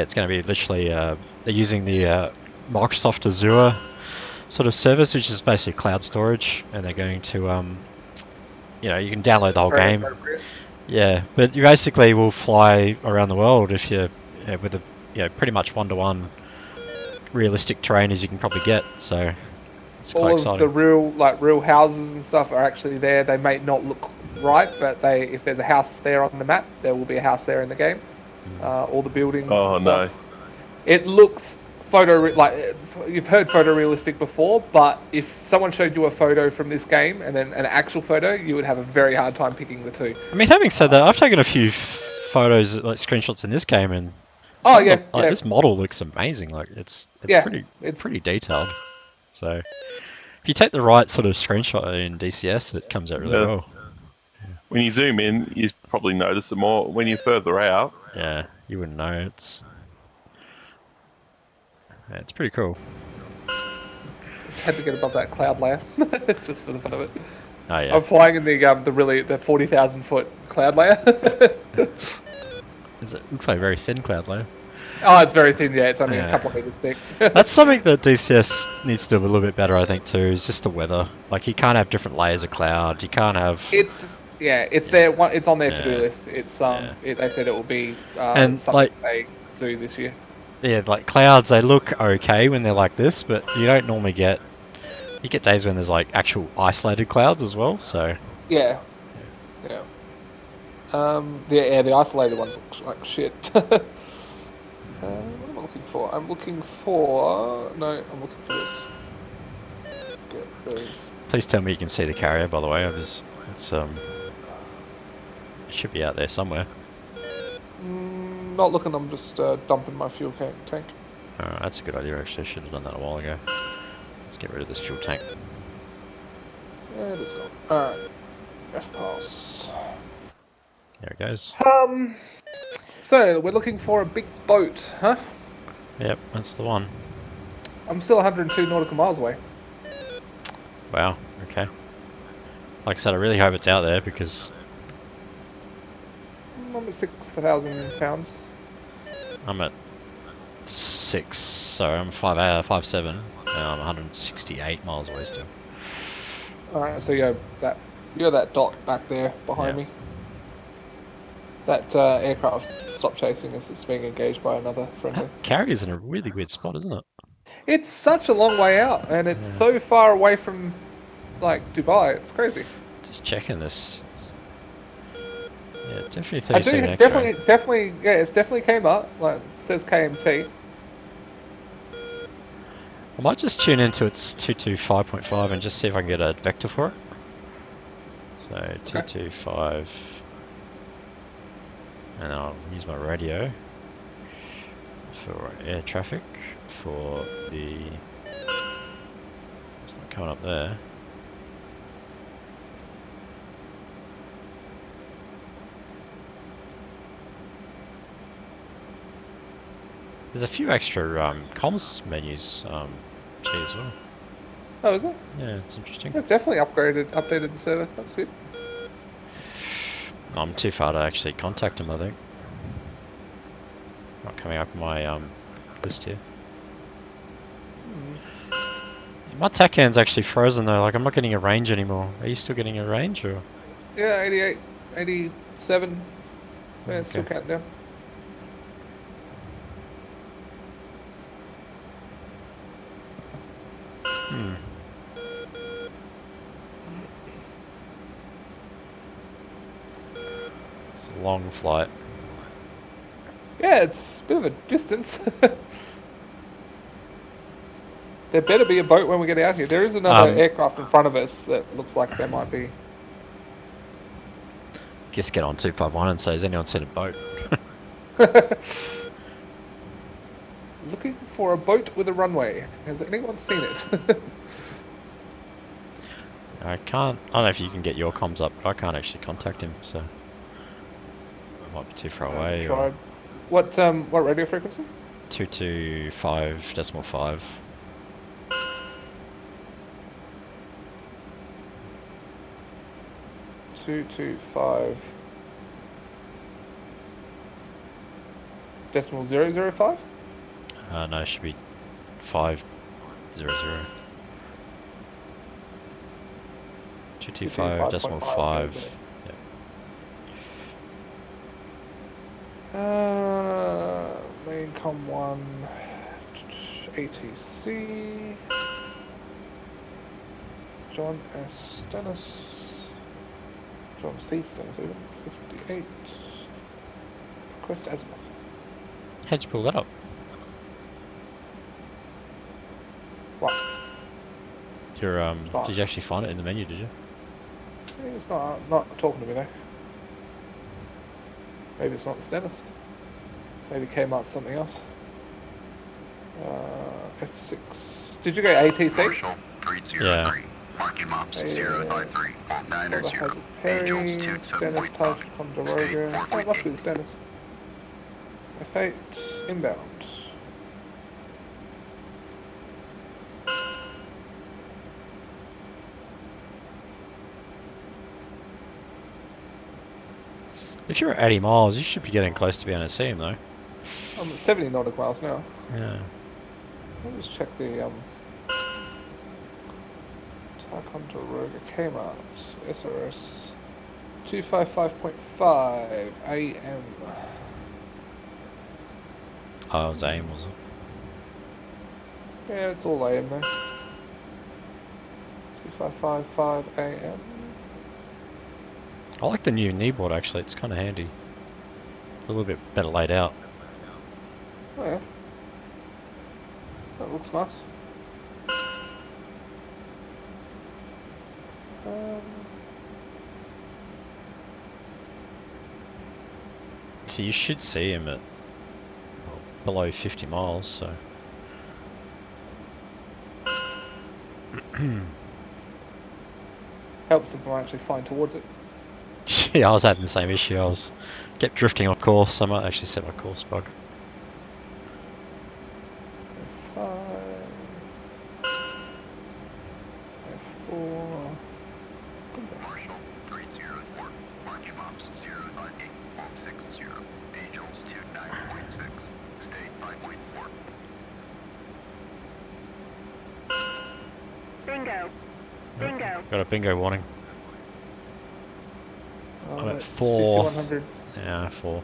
it's going to be literally they're using the Microsoft Azure sort of service, which is basically cloud storage, and they're going to you can download the whole game. Yeah, but you basically will fly around the world if you're with a pretty much one-to-one realistic terrain as you can probably get. So it's quite All of exciting. the real houses and stuff are actually there. They may not look right, but if there's a house there on the map, there will be a house there in the game. All the buildings. Oh and no. stuff. It looks you've heard photorealistic before, but if someone showed you a photo from this game and then an actual photo, you would have a very hard time picking the two. I mean, having said that, I've taken a few photos, like screenshots in this game, and Oh yeah, Like, yeah, this model looks amazing. Like it's yeah. It's pretty detailed. So if you take the right sort of screenshot in DCS, it comes out really Yeah. well. When you zoom in, you probably notice it more. When you're further out, Yeah, you wouldn't know. It's pretty cool. had to get above that cloud layer just for the fun of it. Oh yeah, I'm flying in the 40,000 foot cloud layer. it looks like a very thin cloud layer. Oh, it's very thin. Yeah, it's only a Yeah. couple of meters thick. That's something that DCS needs to do a little bit better, I think, too. Is just the weather. Like you can't have different layers of cloud. You can't have. It's just, yeah, it's Yeah. there. It's on their to-do Yeah. list. It's Yeah. they said it will be And something like, they do this year. yeah, like clouds, they look okay when they're like this, but you don't normally get. You get days when there's like actual isolated clouds as well. So Yeah, yeah. The isolated ones look like shit. What am I looking for? I'm looking for this. Get those. please tell me you can see the carrier. By the way, it should be out there somewhere. Not looking. I'm just dumping my fuel tank. That's a good idea. Actually, I should have done that a while ago. Let's get rid of this fuel tank. Yeah, it's gone. Alright. F-pass. There it goes. So, we're looking for a big boat, huh? Yep, that's the one. I'm still 102 nautical miles away. Wow. Okay. Like I said, I really hope it's out there because I'm at 6,000 pounds. I'm at 6, so I'm 5'7", and I'm 168 miles away still. Alright, so you're that dot back there behind Yeah. me. That aircraft stopped chasing us. It's being engaged by another friendly. Carrier's in a really weird spot, isn't it? It's such a long way out, and it's so far away from, like, Dubai. It's crazy. Just checking this. Yeah, definitely I 37 do X-ray. definitely, yeah, it's definitely came up. Like, it says KMT. I might just tune into its 225.5 and just see if I can get a vector for it. So 225, and I'll use my radio for air traffic for the. It's not coming up there. There's a few extra comms menus, G as well. Oh, is it? Yeah, it's interesting. They've definitely updated the server. That's good. I'm too far to actually contact him, I think. Not coming up in my list here. My TAC hand's actually frozen though, like I'm not getting a range anymore. Are you still getting a range or? Yeah, 88, 87. Yeah, it's still Okay. counting down. It's a long flight. Yeah, it's a bit of a distance. There better be a boat when we get out here. There is another aircraft in front of us that looks like there might be. Just get on 251 and say, has anyone seen a boat? Looking for a boat with a runway. Has anyone seen it? I don't know if you can get your comms up, but I can't actually contact him, so I might be too far away. Or What radio frequency? 225.5. 225 decimal 005? No, it should be 500. 225 decimal 5. isn't it? Yeah. Main com 1 ATC. John S. Stennis. John C. Stennis even. 58. Request azimuth. How'd you pull that up? What? Your Fine. did you actually find it in the menu? Did you? It's not talking to me though. Maybe it's not the Stennis. Maybe Kmart's something else. F6. Did you go ATC? Marshall 303. Yeah. Marking maps Yeah. 053. Hold 90. Has a Perry, Stennis, Taj, Condoroga. Oh, it must be the Stennis. F8, inbound. If you're at 80 miles, you should be getting close to being able to see him, though. I'm at 70 nautical miles now. Yeah. Let me just check the Ticonderoga Kmart SRS 255.5 AM. Oh, it was AIM, was it? Yeah, it's all AM though. 2555 AM. I like the new kneeboard actually, it's kind of handy. It's a little bit better laid out. Oh yeah. That looks nice. So you should see him at below 50 miles, so. Helps if I actually flying towards it. Yeah, I was having the same issue. I was kept drifting off course. I might actually set my course bug. F5, F4. Marshall 304. Marking maps 098. Hold 60. Angels 29.6. Stay 5.4. Bingo. Bingo. Got a bingo warning. I'm at That's 4. 5100. Yeah, 4.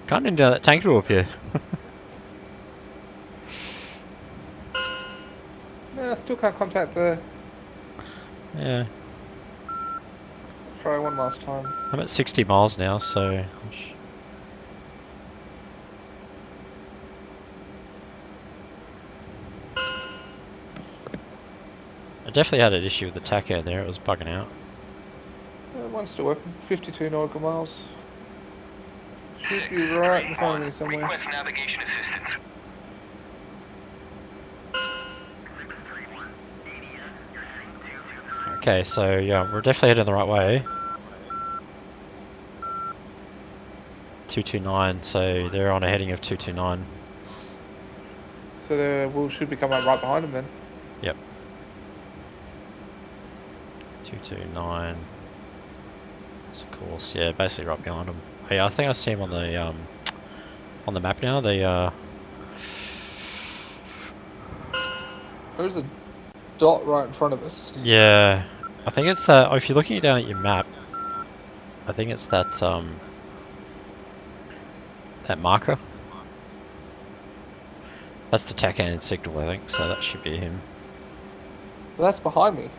Can't end down that tank door up here. No, I still can't contact the. Yeah, Try one last time. I'm at 60 miles now, so. I definitely had an issue with the tacho there, it was bugging out. One's still working. 52 nautical miles. Should be right in front of me somewhere. Request navigation assistance. Okay, so yeah, we're definitely heading the right way. 229, so they're on a heading of 229. So we should be coming up right behind them then. Yep. 229. That's of course, yeah, basically right behind them. Oh, yeah, I think I see him on the map now. There's a dot right in front of us. Yeah, I think it's that. Oh, if you're looking down at your map, I think it's that that marker. That's the tack-handed signal, I think. So that should be him. But that's behind me.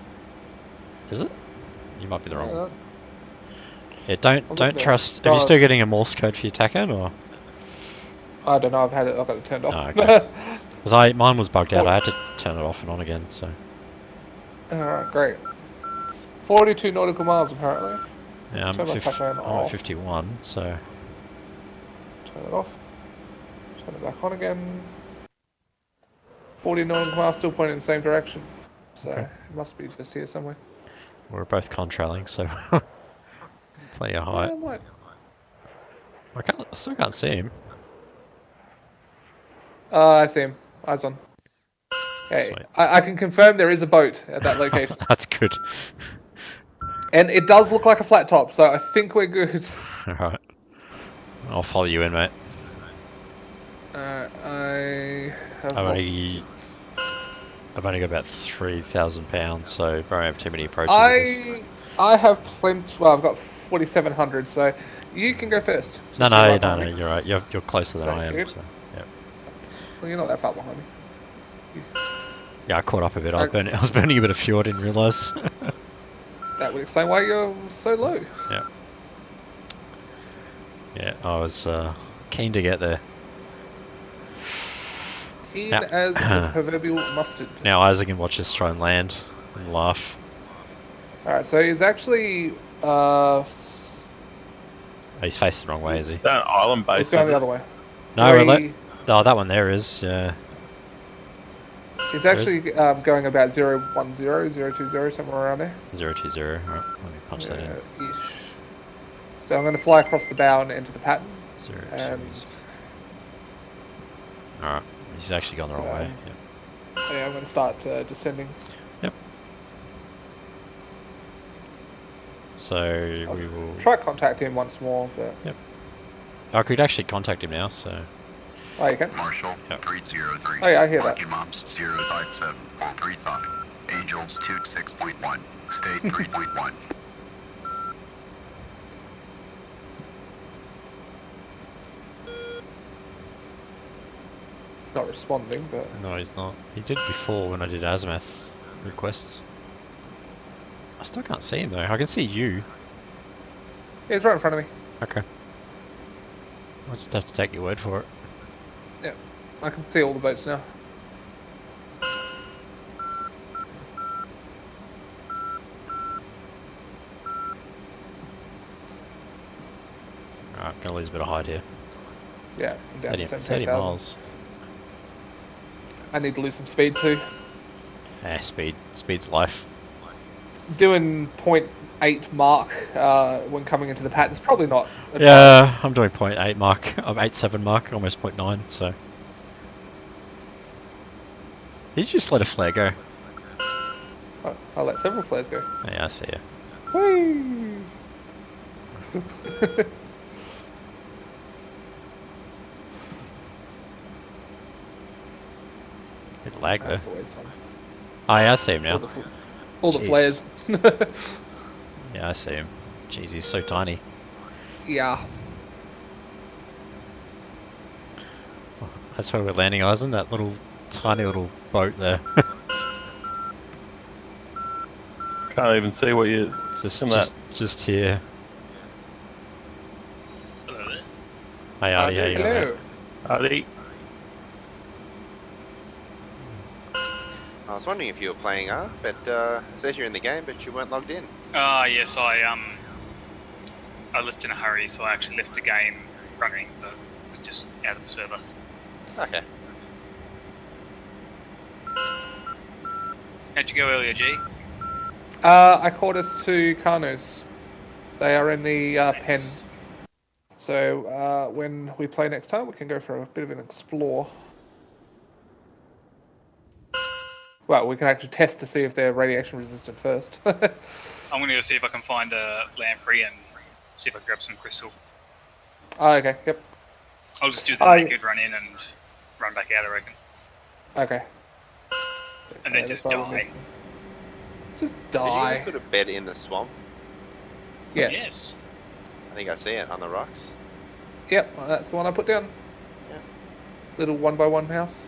Is it? You might be the wrong Yeah, one. Yeah, don't there. trust. Are you still getting a Morse code for your tack-hand, or? I don't know. I've got it turned off. Oh, okay. Because mine was bugged out. I had to turn it off and on again. So. Alright, great. 42 nautical miles apparently. Yeah, I'm Turn my tack-hand at off. 51. So. Turn it off. Turn it back on again. 40 nautical miles, still pointing in the same direction. So Okay. it must be just here somewhere. We're both contrailing, so plenty of height. Yeah, might. I still can't see him. I see him. Eyes on. Okay, Sweet. I can confirm there is a boat at that location. That's good. And it does look like a flat top, so I think we're good. Alright. I'll follow you in, mate. I have I've only got about 3,000 pounds, so probably have too many approaches. of this. I have plenty. Well, I've got 4,700, so you can go first. No, since you're no, right no, behind no. me. You're right. You're closer than I am. Good. So, yeah. Well, you're not that far behind me. Yeah, I caught up a bit. I was burning a bit of fuel. I didn't realise. That would explain why you're so low. Yeah. Yeah, I was keen to get there. Keen Now- as the proverbial mustard. Now Isaac can watch us try and land and laugh. Alright, so he's actually 80 he's faced the wrong way, is he? Is that an island It's base? going Is the it? other way. No, we're Three- oh, that one there is. Yeah. He's actually going about 010, 020, somewhere around there. 020. Alright, let me punch that in. Ish. So I'm going to fly across the bow and enter the pattern. 020. And Alright, he's actually gone the wrong So- way. Yep. yeah, I'm going to start descending. So we will. Try contact him once more, but I could actually contact him now. So oh, you can. Marshall, Yep. 303. Oh yeah, I hear that. Parking Mops, 057-435. Angels, 26.1. State 3.1. It's not responding, but no, he's not. He did before when I did azimuth requests. I still can't see him though. I can see you. yeah, he's right in front of me. Okay. I'll just have to take your word for it. I can see all the boats now. Alright, gonna lose a bit of height here. Yeah, I'm down 30, to 30 17,000. miles. I need to lose some speed too. Speed's life. Doing 0.8 mark when coming into the pattern is probably not advised. Yeah, I'm doing 0.8 mark. I'm 8.7 mark, almost 0.9. So. Did you just let a flare go? I'll let several flares go. Oh, yeah, I see you. Whee! Bit lag there. That's always fun. Oh, yeah, I see him now. All the Jeez. flares. Yeah, I see him. Jeez, he's so tiny. Yeah. That's where we're landing, Eisen. That little, tiny little boat there. Can't even see what you. just here. Hello there. Hey, Artie, how you going, mate? Hello. Artie. I was wondering if you were playing R, but it says you're in the game, but you weren't logged in. Yes, I left in a hurry, so I actually left the game running, but was just out of the server. Okay. How'd you go earlier, G? I caught us 2 Carnos. They are in the pen. Nice. So when we play next time, we can go for a bit of an explore. Well, we can actually test to see if they're radiation resistant first. I'm gonna go see if I can find a lamprey and see if I can grab some crystal. Oh, okay, yep. I'll just do the Oh, naked run in and run back out, I reckon. Okay. And then Okay, just that's why we die. need some- Just Did you die. just put a bed in the swamp? Yes. Yes. I think I see it on the rocks. Yep, that's the one I put down. Yeah. Little 1x1 house.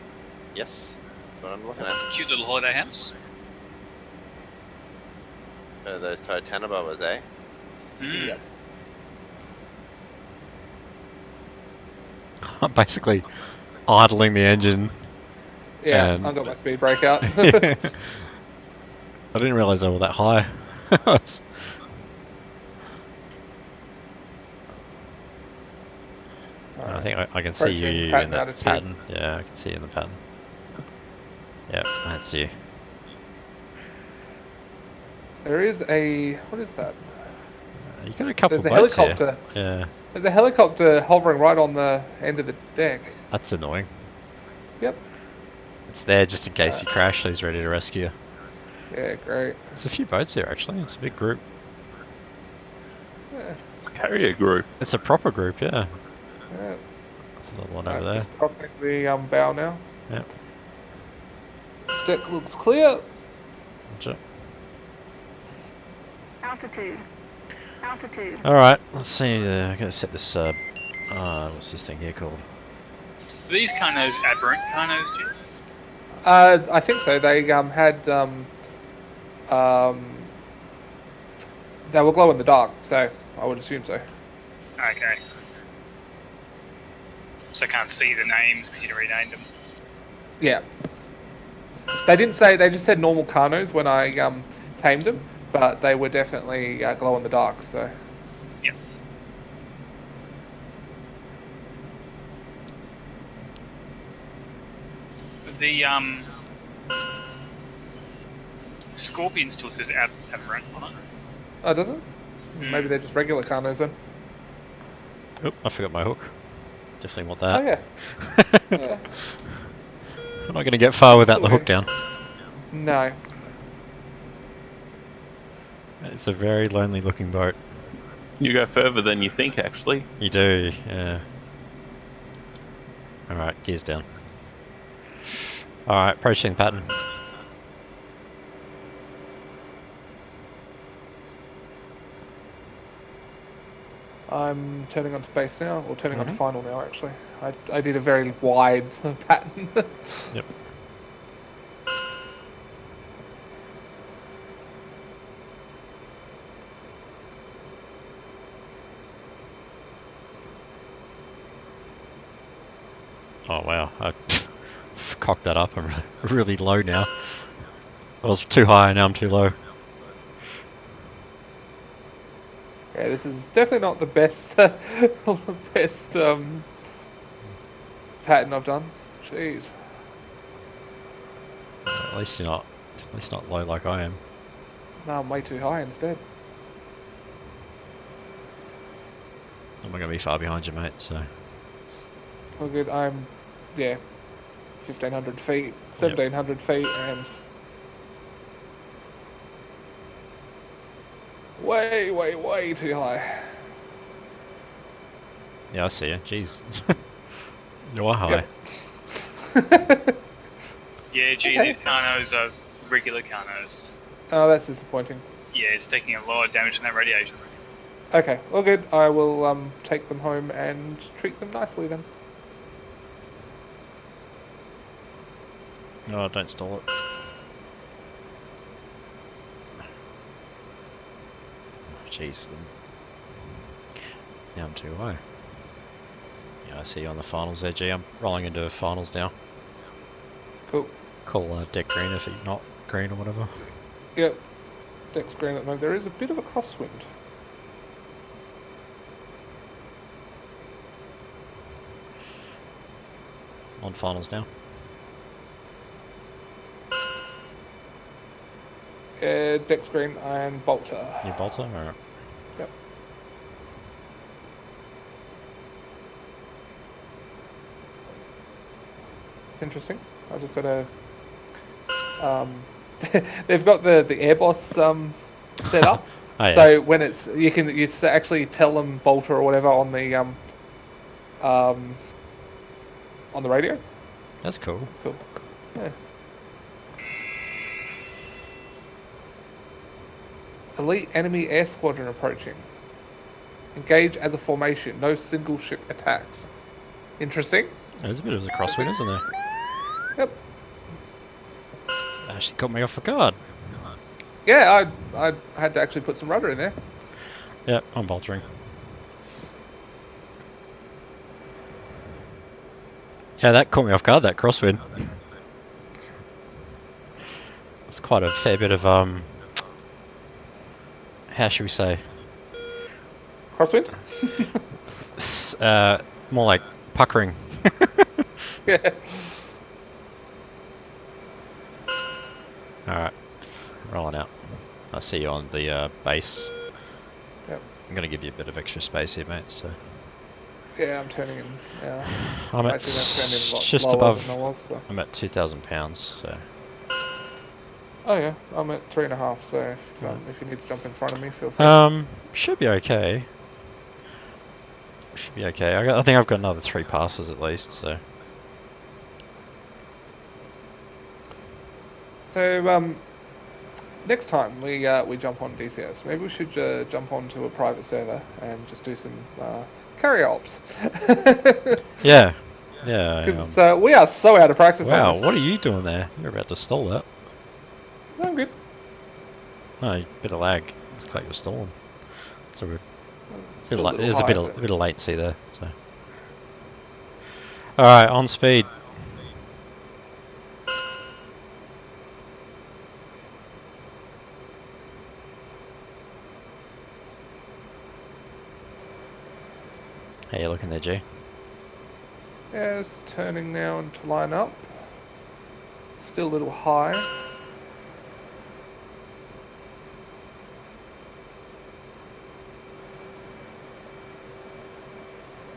Yes, that's what I'm looking at. Cute little holiday house. Those Titanobobas, eh? Mm. Yep. I'm basically idling the engine. Yeah, And- I've got my speed brake out. I didn't realise they were that high. I think I can see Approaching you pattern in that attitude. pattern. Yeah, I can see you in the pattern. Yep, that's you. There is a... What is that? You got a couple There's a boats helicopter. here. Yeah, There's a helicopter hovering right on the end of the deck. that's annoying. Yep. It's there just in case you crash, so he's ready to rescue you. Yeah, great. There's a few boats here actually, it's a big group. Yeah, It's a carrier group. It's a proper group, yeah. yeah. There's another one Right, over there. just crossing the bow now. Yep. Deck looks clear. Roger. Altitude. Altitude. Alright, let's see, I'm gonna set this, what's this thing here called? Are these Carnos aberrant Carnos, G? I think so. They had they were glow in the dark, so I would assume so. Okay. So I can't see the names because you renamed them. Yeah. They didn't say. They just said normal Carnos when I tamed them, but they were definitely glow in the dark. So. Yep. The Scorpion still says Aberrant on it. Oh, does it? Maybe they're just regular Carnos then. Oop, I forgot my hook. Definitely want Oh that. yeah. Yeah. I'm not going to get far without the Sorry. hook down. No. It's a very lonely looking boat. You go further than you think, actually. You do, yeah. Alright, gears down. Alright, approaching the pattern. I'm turning onto base now, or turning onto Mhm. final now actually. I did a very wide pattern. Yep. Oh wow, I cocked that up. I'm really low now. I was too high, now I'm too low. Yeah, this is definitely not the best best pattern I've done. Jeez. At least you're not, low like I am. No, I'm way too high instead. I'm not going to be far behind you, mate, so... All good. I'm, yeah, 1,500 feet, 1,700 feet, and way too high. Yeah, I see you. Jeez. You are high. Yep. Yeah, gee, Okay. these Carnos are regular Carnos. Oh, that's disappointing. Yeah, it's taking a lot of damage from that radiation. Okay, all good. I will take them home and treat them nicely then. Oh, don't stall it. Jeez. Now I'm too high. Yeah, I see you on the finals there, G. I'm rolling into finals now. Cool. Call deck green if you're not green or whatever. Yep. Deck's green at the moment. There is a bit of a crosswind. On finals now. Deck's green and bolter. You bolter? Alright. Yep. Interesting. I just got to. They've got the air boss set up. Oh, yeah. So when it's you actually tell them bolter or whatever on the radio. That's cool. That's cool. Yeah. Elite enemy air squadron approaching. Engage as a formation. No single ship attacks. Interesting. There's a bit of a crosswind, isn't there? Yep. Actually caught me off guard. Yeah, I had to actually put some rudder in there. Yep, I'm boltering. Yeah, that caught me off guard, that crosswind. It's quite a fair bit of, how should we say? Crosswind? More like puckering. Yeah. Alright, rolling out. I see you on the base. Yep. I'm going to give you a bit of extra space here, mate, so... Yeah, I'm turning in. I'm at actually turning in a lot just lower above... than I was, so. I'm at 2,000 pounds, so... Oh yeah, I'm at 3.5. So if you need to jump in front of me, feel free. Should be okay. Should be okay. I think I've got another 3 passes at least, so... So next time we jump on DCS, maybe we should jump onto a private server and just do some carrier ops. Yeah. Yeah. Because we are so out of practice Wow, on this. what are you doing there? You're about to stall that. No, I'm good. Oh, bit of lag. Looks like you're stalling. It's all good. Still There's a high, bit of latency there. So. All right, on speed. How you looking there, G? Yeah, it's turning now and to line up. Still a little high.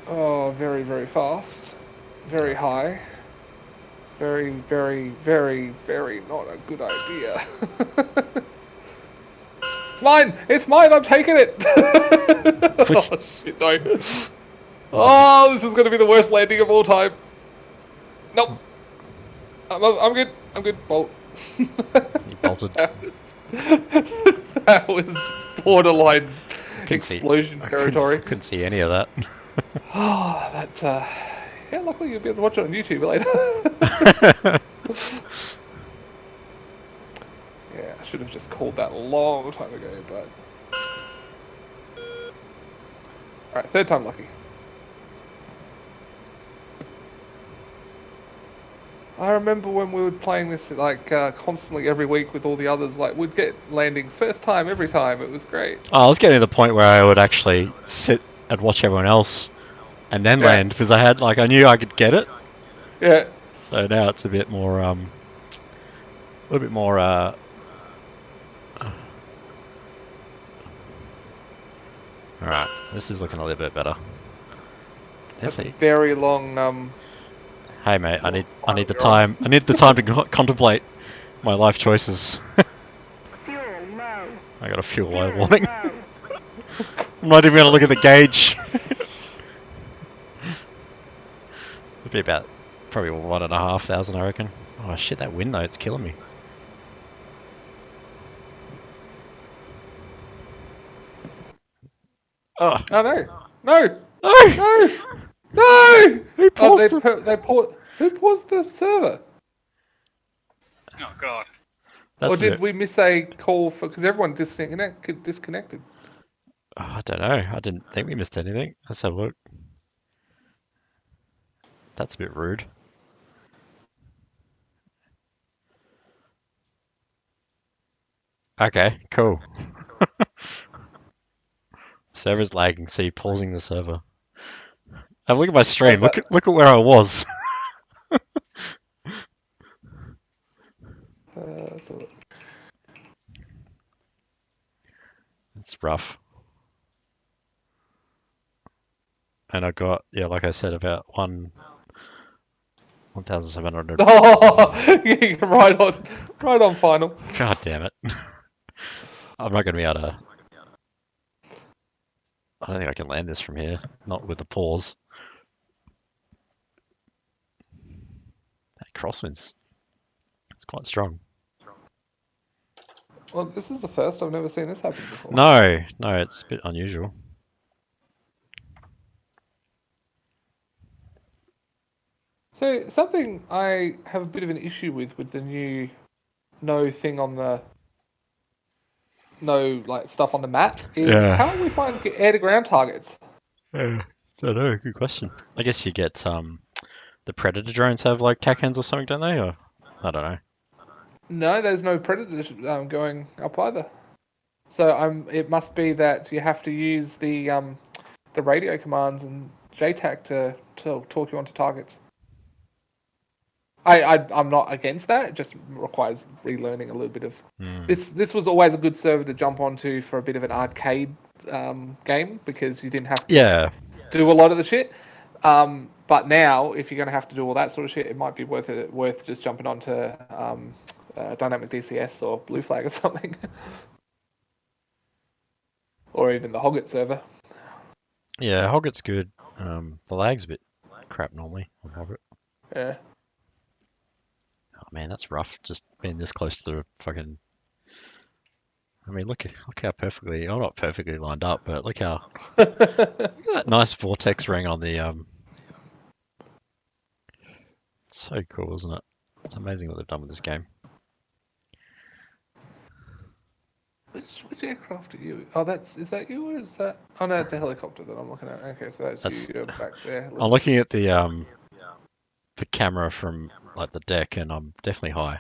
Oh, very, very fast. Very high. Very, very, very, very not a good idea. It's mine! It's mine! I'm taking it! Oh, shit, no. Oh, this is going to be the worst landing of all time. Nope. I'm good. I'm good. Bolt. You bolted. That was borderline Couldn't see- explosion territory. Couldn't see any of that. Oh, that, yeah, luckily you'll be able to watch it on YouTube later. Yeah, I should have just called that a long time ago, but... Alright, third time lucky. I remember when we were playing this, like, constantly every week with all the others, like, we'd get landings first time every time, it was great. Oh, I was getting to the point where I would actually sit and watch everyone else and then Yeah. land because I knew I could get it. Yeah. So now it's a bit more, a little bit more, Alright, this is looking a little bit better. That's a Definitely. very long, Hey mate, I need the time. I need the time to contemplate my life choices. Fuel low. I got a fuel low Fuel warning. low. I'm not even gonna look at the gauge. It'd be about probably 1,500, I reckon. Oh shit, that wind note's killing me. Oh, Oh no! No! no! No! No! Who paused Who paused the server? Oh god. Or That's a did bit- we miss a call for... Because everyone disconnected. Oh, I don't know. I didn't think we missed anything. Let's have a look. That's a bit rude. Okay, cool. Server's lagging, so you're pausing the server. Have a look at my stream. but- Look at where I was. So- It's rough. And I got, yeah, like I said, about 1,700. Oh, yeah, right on final. God damn it. I'm not going to be able to... I don't think I can land this from here. Not with the pause. That crosswind's... It's quite strong. Well, this is the first. I've never seen this happen before. No, it's a bit unusual. So, something I have a bit of an issue with the new no thing on the... No, like, stuff on the map is Yeah. how do we find air-to-ground targets? Don't know, good question. I guess you get, the Predator drones have, like, TACANs or something, don't they? Or, I don't know. No, there's no predators going up either. So it must be that you have to use the radio commands and JTAC to talk you onto targets. I'm not against that. It just requires relearning a little bit of. This was always a good server to jump onto for a bit of an arcade game because you didn't have to Yeah. do a lot of the shit. But now, if you're going to have to do all that sort of shit, it might be worth just jumping onto Dynamic DCS or Blue Flag or something. Or even the Hoggit server. Yeah, Hoggit's good. The lag's a bit crap normally on Hoggit. Yeah. Oh man, that's rough. Just being this close to the fucking... I mean, look how perfectly... I'm not perfectly lined up, but look how... Look at that nice vortex ring on the... It's so cool, isn't it? It's amazing what they've done with this game. Which aircraft are you? Oh, is that you or is that? Oh no, it's a helicopter that I'm looking at. Okay, so that's you back there. I'm looking at the camera from like the deck, and I'm definitely high,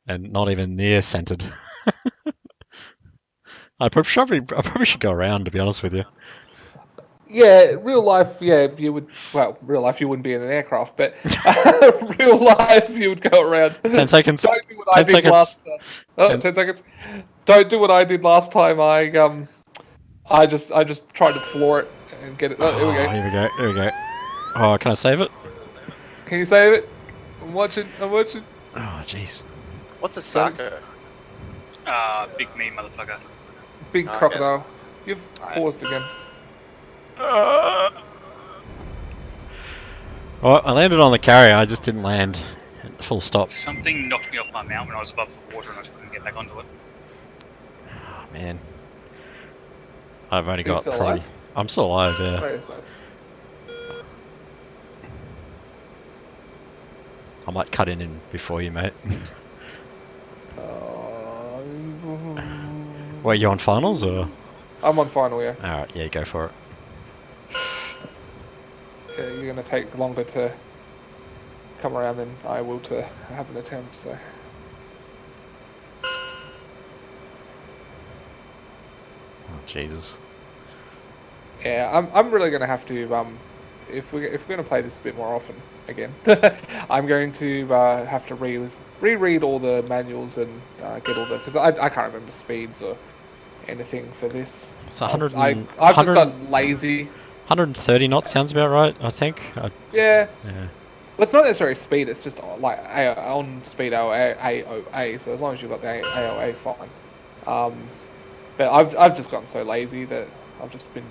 and not even near centered. I probably should go around, to be honest with you. Yeah, real life, yeah, you would. Well, real life, you wouldn't be in an aircraft, but real life, you would go around. 10 seconds. Don't do what 10 I did seconds. last. 10 10 seconds. Don't do what I did last time. I just tried to floor it and get it. Oh, here we go. Here we go. Here we go. Oh, can I save it? Can you save it? I'm watching. I'm watching. Oh, jeez. What's a Sako? Big me motherfucker. Big Okay. crocodile. You've paused again. Well, I landed on the carrier. I just didn't land. Full stop. Something knocked me off my mount when I was above the water and I couldn't get back onto it. Oh, man. I've only Are you got still probably. alive? I'm still alive, yeah. Wait a second. I might cut in before you, mate. Wait, you on finals or? I'm on final, yeah. Alright, yeah, go for it. Yeah, you're gonna take longer to come around than I will to have an attempt. So Oh, Jesus. yeah, I'm really gonna have to if we're gonna play this a bit more often again, I'm going to have to reread all the manuals and get all the because I can't remember speeds or anything for this. It's 100 I've just got lazy. 130 knots sounds about right, I think. Yeah. Yeah. Well, it's not necessarily speed, it's just like on speed AOA, so as long as you've got the AOA, fine. But I've just gotten so lazy that I've just been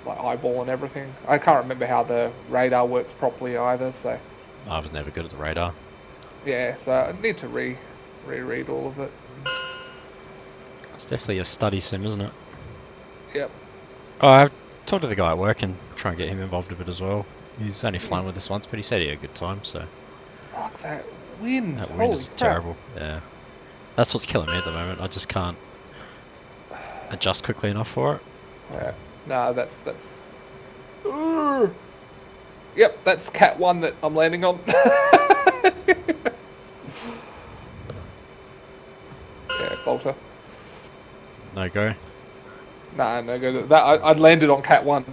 like eyeballing everything. I can't remember how the radar works properly either, so I was never good at the radar. yeah, so I need to reread all of it. It's definitely a study sim, isn't it? Yep. Oh, I've talked to the guy at work and try and get him involved a bit as well. He's only flown with us once, but he said he had a good time, so. Fuck that wind. That wind Holy is crap. terrible, yeah. That's what's killing me at the moment. I just can't adjust quickly enough for it. Yeah. Nah, that's. Urgh. Yep, that's Cat 1 that I'm landing on. Yeah, Bolter. No go. Nah, no good. That I'd landed on Cat 1.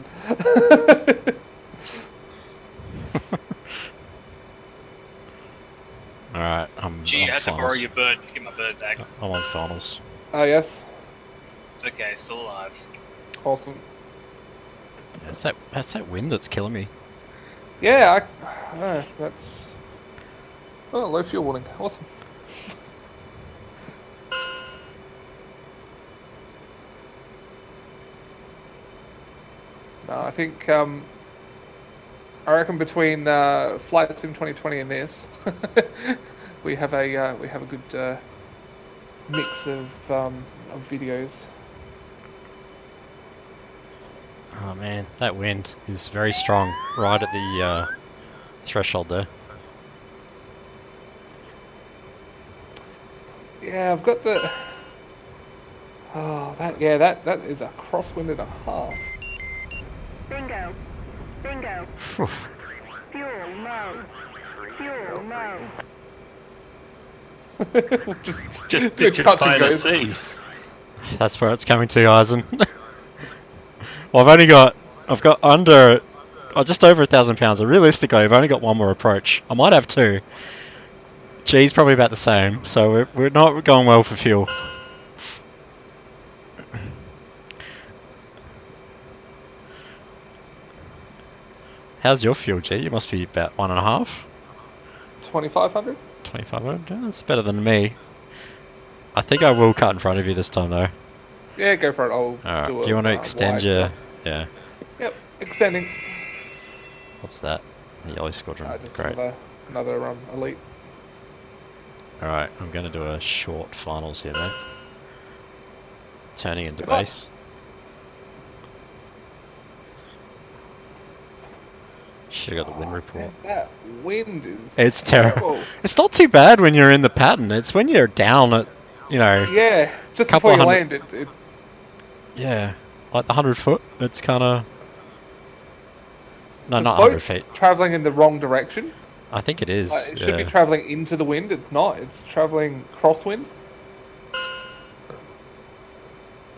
Alright, I'm Gee, on I had to borrow finals. your bird to get my bird back. I'm on finals. Oh, yes. It's okay, still alive. Awesome. That's that wind that's killing me. Yeah, that's... Oh, low fuel warning. Awesome. No, I think, I reckon between Flight Sim 2020 and this, we have a good mix of videos. Oh man, that wind is very strong right at the threshold there. Yeah, I've got the. Oh, that is a crosswind and a half. Bingo. Bingo. Phew. Fuel low. Fuel low. Just the ditch it touch plain at goes. sea. That's where it's coming to, Eisen. Well, I've got under, just over 1,000 pounds. Realistically, I've only got one more approach. I might have two. G's probably about the same, so we're not going well for fuel. How's your fuel, G? You must be about 1.5. 2,500. 2,500. Yeah, that's better than me. I think I will cut in front of you this time, though. Yeah, go for it. I'll Alright, do it. you want to extend wide your... cut. Yeah. Yep, extending. What's that? The Yellow Squadron. Just Great. another elite. Alright, I'm going to do a short finals here, mate. Turning into Good luck. base. Should've got the wind report. That wind is. It's terrible. It's not too bad when you're in the pattern. It's when you're down at, you know... Yeah, just couple before you of land, it Yeah, like the 100 foot. It's kind of... No, the not 100 boat's feet. traveling in the wrong direction. I think it is. It should be yeah. traveling into the wind. It's not. It's traveling crosswind.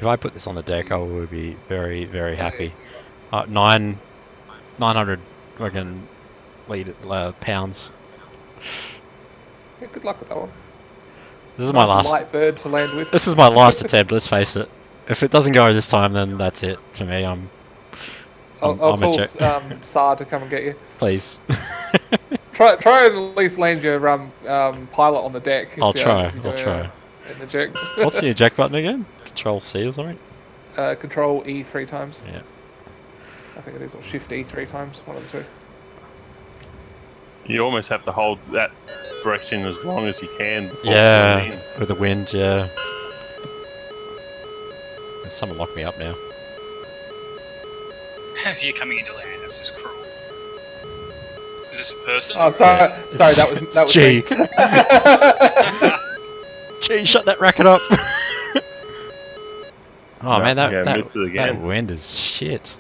If I put this on the deck, I would be very, very happy. 9 900 fucking pounds. Yeah, good luck with that one. This is my Nice last. light bird to land with. This is my last attempt. Let's face it. If it doesn't go this time, then that's it for me. I'll I'm a call jet. Saar to come and get you. Please. Try and at least land your pilot on the deck. If I'll try. If you're I'll try. An eject. What's the eject button again? Control C or something? Control E 3 times. Yeah. I think it is, or Shift E 3 times. One of the two. You almost have to hold that direction as long as you can. before Yeah. pulling in. With the wind, yeah. There's someone lock me up now. As you're coming into land, it's just cruel. Is this a person? Oh, sorry, sorry, that was G. me. Gee, shut that racket up. Oh No, man, yeah, missed it that again. wind is shit.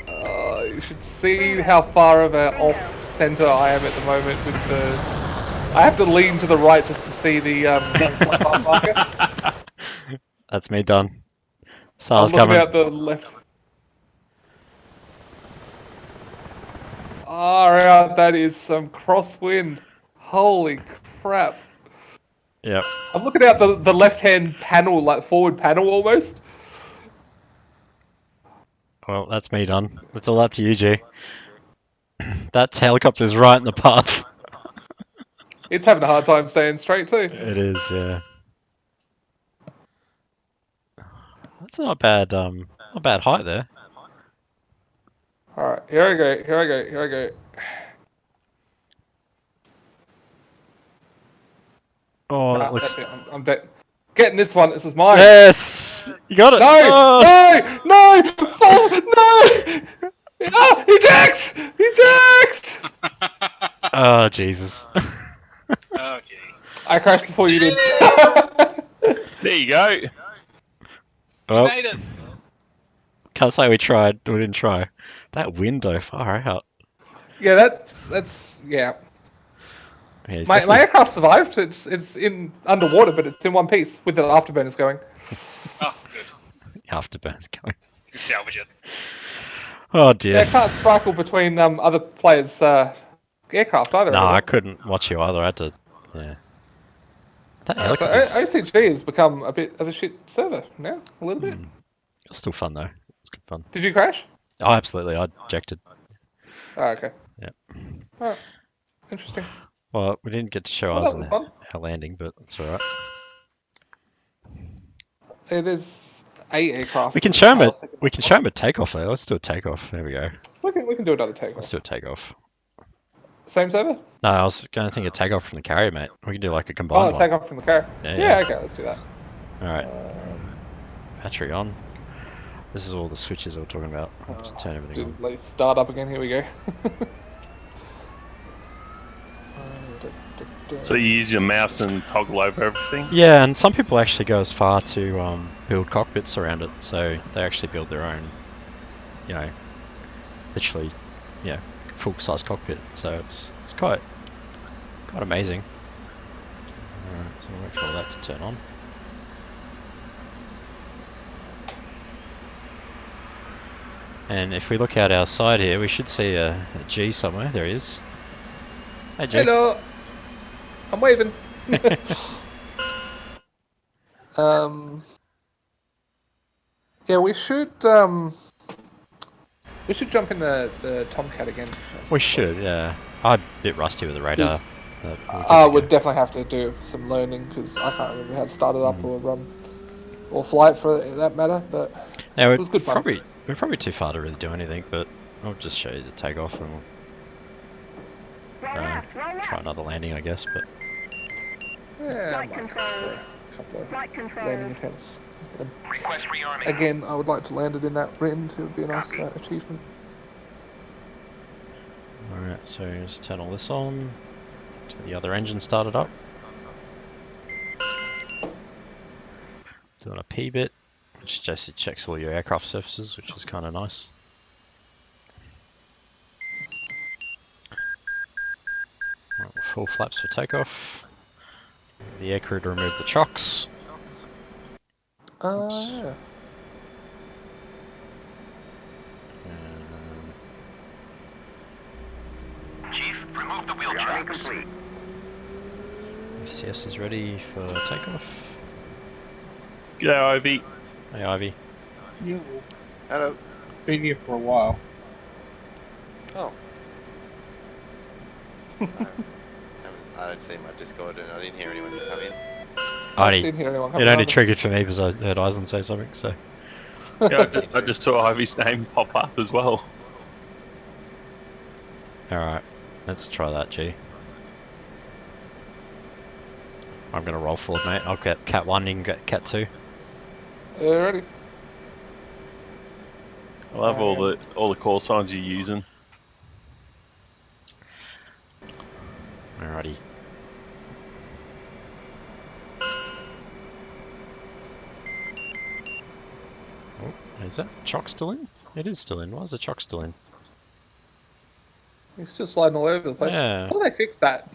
You should see how far of a off center I am at the moment with the. I have to lean to the right just to see the marker. That's me done. I'm Saar's looking coming. out the left. Alright, that is some crosswind. Holy crap. Yep. I'm looking out the left-hand panel, like forward panel almost. Well, that's me done. It's all up to you, G. That helicopter's right in the path. It's having a hard time staying straight too. It is, yeah. That's not bad. Not bad height there. Alright, here I go, here I go, here I go. Oh, Ah, that looks. that's it. I'm getting this one. This is mine. Yes, you got it. No! Oh! No! No! Fall! No! Ah, eject! Eject! Oh, Jesus. Okay. I crashed before you did. There you go. You Well, made it. can't say we tried. We didn't try. That window, far out. Yeah, that's yeah. Yeah, he's My definitely- aircraft survived. It's in underwater, but it's in one piece with the afterburners going. Oh, good. Afterburn's going. You salvage it. Oh Yeah, dear. I can't cycle between other players' aircraft either. No, anymore. I couldn't watch you either. I had to. Yeah. That So helicopter's OCG has become a bit of a shit server now, a little bit. still fun though. It's good fun. Did you crash? Oh, absolutely. I ejected. Oh, okay. Yeah. Alright. Interesting. Well, we didn't get to show Well, ours that was in fun. our landing, but it's alright. There's a aircraft. We can in show him the a tail second. we can show him a takeoff though. Let's do a takeoff. There we go. We can do another takeoff. Let's do a takeoff. Same server? No, I was going to think of takeoff from the carrier, mate. We can do like a Oh, combined one. takeoff from the car. Yeah, Yeah, yeah. okay, let's do that. Alright. Battery on. This is all the switches I was talking about. I'll just turn everything on. Let's start up again. Here we go. So you use your mouse and toggle over everything? Yeah, and some people actually go as far to build cockpits around it. So they actually build their own, you know, literally, yeah, full-size cockpit. So it's quite amazing. Alright, so we'll wait for all that to turn on. And if we look out our side here, we should see a G somewhere. There he is. Hey G. Hello. I'm waving. Yeah, we should jump in the Tomcat again. We should, yeah. I'm a bit rusty with the radar. but we'll give it I a would go. definitely have to do some learning because I can't remember how to start it up or fly it for that matter. But Now it was good fun. we're probably too far to really do anything, but I'll just show you the takeoff and we'll Roll left, roll try left. another landing, I guess. But yeah, I Flight might control. just, a couple of Flight control. landing attempts. Request rearming. Again, I would like to land it in that wind. It would be a nice achievement. all right, so just turn all this on. Till the other engine started up. Doing a P bit, which just checks all your aircraft surfaces, which is kind of nice. Alright, full flaps for takeoff. The aircrew to remove the chocks. Oops. Yeah. And Remove the wheel Rearming chocks. complete. FCS is ready for takeoff. G'day, Ivy. Hey, Ivy. Hello. Been here for a while. Oh. I don't see my Discord and I didn't hear anyone come in. I Only, didn't hear anyone it coming only either. triggered for me because I heard Eisen say something, so. Yeah, I just saw Ivy's name pop up as well. Alright, let's try that, G. I'm gonna roll forward, mate. I'll get Cat 1, you can get Cat 2. Alrighty. I love all the call signs you're using. Alrighty. Oh, is that chock still in? It is still in. Why is the chock still in? He's still sliding all over the place. Yeah. How do they fix that?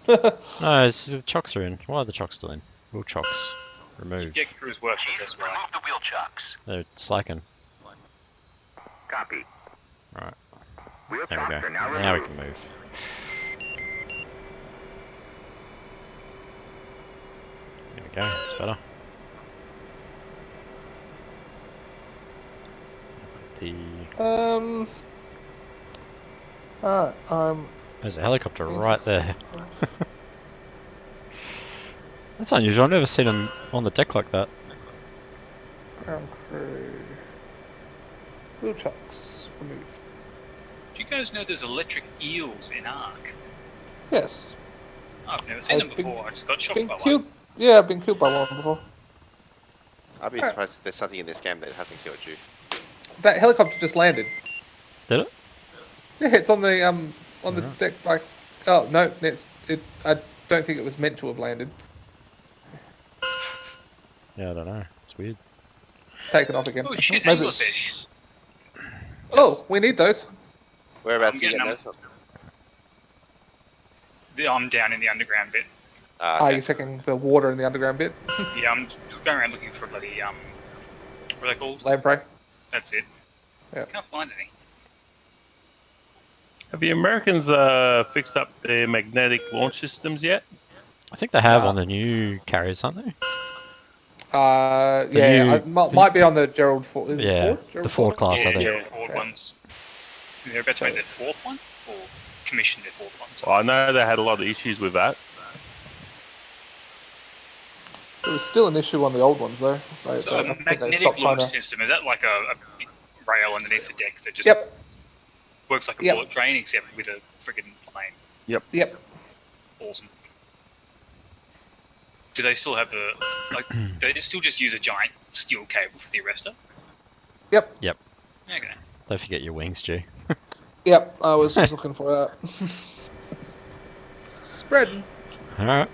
No, the chocks are in. Why are the chocks still in? Wheel chocks removed. Jet crews workers, that's right. Remove the wheel chocks. They're slacking. Copy. Right. Wheel There we chocks go. are now Now we removed. can move. There we go. That's better. The Alright, there's a helicopter right there. That's unusual. I've never seen them on the deck like that. ground crew. Wheel chucks removed. Do you guys know there's electric eels in Ark? Yes. I've never seen them I've been- before. I just got shocked Been by one. killed. Yeah, I've been killed by one before. I'd be surprised if there's something in this game that hasn't killed you. That helicopter just landed. Did it? Yeah, it's on the Alright. deck by. Oh no, it's. I don't think it was meant to have landed. Yeah, I don't know. It's weird. It's taken off again. Oh shit, Maybe- anglerfish. Oh, we need those. Whereabouts I'm do you get getting those from? I'm down in the underground bit. Ah, Ah, okay. you're checking the water in the underground bit. Yeah, I'm going around looking for a bloody, what are they called? Lamprey. That's it. Yeah. Can't find any. Have the Americans fixed up their magnetic launch systems yet? I think they have Nah. on the new carriers, aren't they? Yeah, you- might be on the Gerald Ford. Is it Yeah, Ford? the Gerald Ford class, yeah, I think. Gerald Ford Yeah. ones. I think they're about to make their fourth one? Or commission their fourth one? Well, I know they had a lot of issues with that. There was still an issue on the old ones though. So I a think they magnetic stopped trying launch to- system, is that like a big rail underneath the deck that just Yep. works like a Yep. bullet train except with a friggin' plane? Yep. Awesome. Do they still have the like? They still just use a giant steel cable for the arrestor? Yep. Okay. Don't forget your wings, G. Yep. I was just looking for that. Spreading. Alright.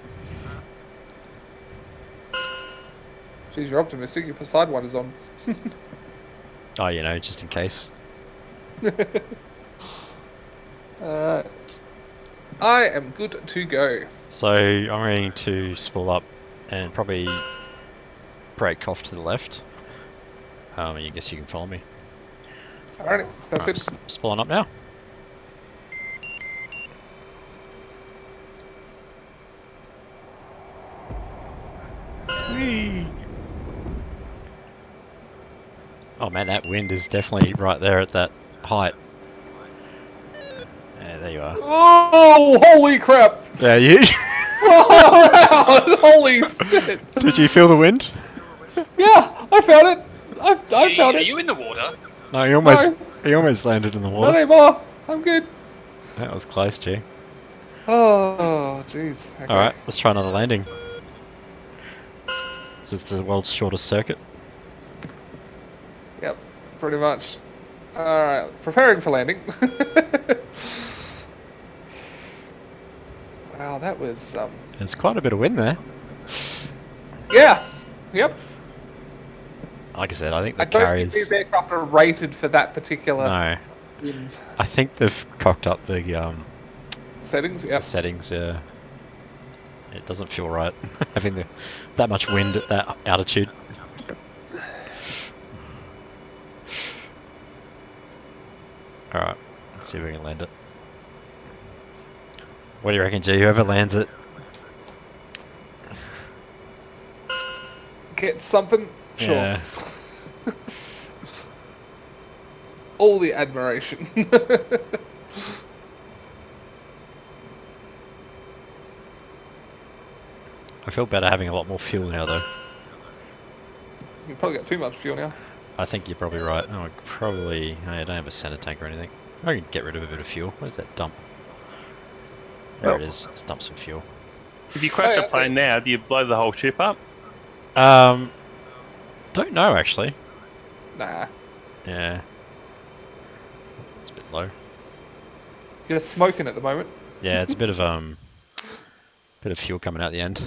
Jeez, you're optimistic. Your Poseidon is on. Oh, you know, just in case. Alright. I am good to go. So I'm going to spool up and probably brake off to the left. I guess you can follow me. Alrighty. Sounds Right, good. spooling up now. Whee! Oh man, that wind is definitely right there at that height. Yeah, there you are. Oh, holy crap! Yeah, you. Holy shit! Did you feel the wind? Yeah, I found it. I Gee, found are it. you in the water? No, No. he almost landed in the Not water. anymore. I'm good. That was close, G. Oh, jeez. Okay. Alright, let's try another landing. This is the world's shortest circuit. Yep, pretty much. Alright, preparing for landing. Wow, that was There's quite a bit of wind there. yeah. Yep. Like I said, I think the I don't think carriers. these aircraft are rated for that particular No, wind I think they've cocked up the settings. Yep. settings. Yeah, it doesn't feel right having that much wind at that altitude. All right, let's see if we can land it. What do you reckon, G? Whoever lands it. Get something? Sure. Yeah. All the admiration. I feel better having a lot more fuel now, though. You probably got too much fuel now. I think you're probably right. Oh, I don't have a center tank or anything. I can get rid of a bit of fuel. Where's that dump? There it is. Let's dump some fuel. If you crash a plane now, do you blow the whole ship up? Don't know actually. Nah. Yeah. It's a bit low. You're smoking at the moment. Yeah, it's a bit of fuel coming out the end.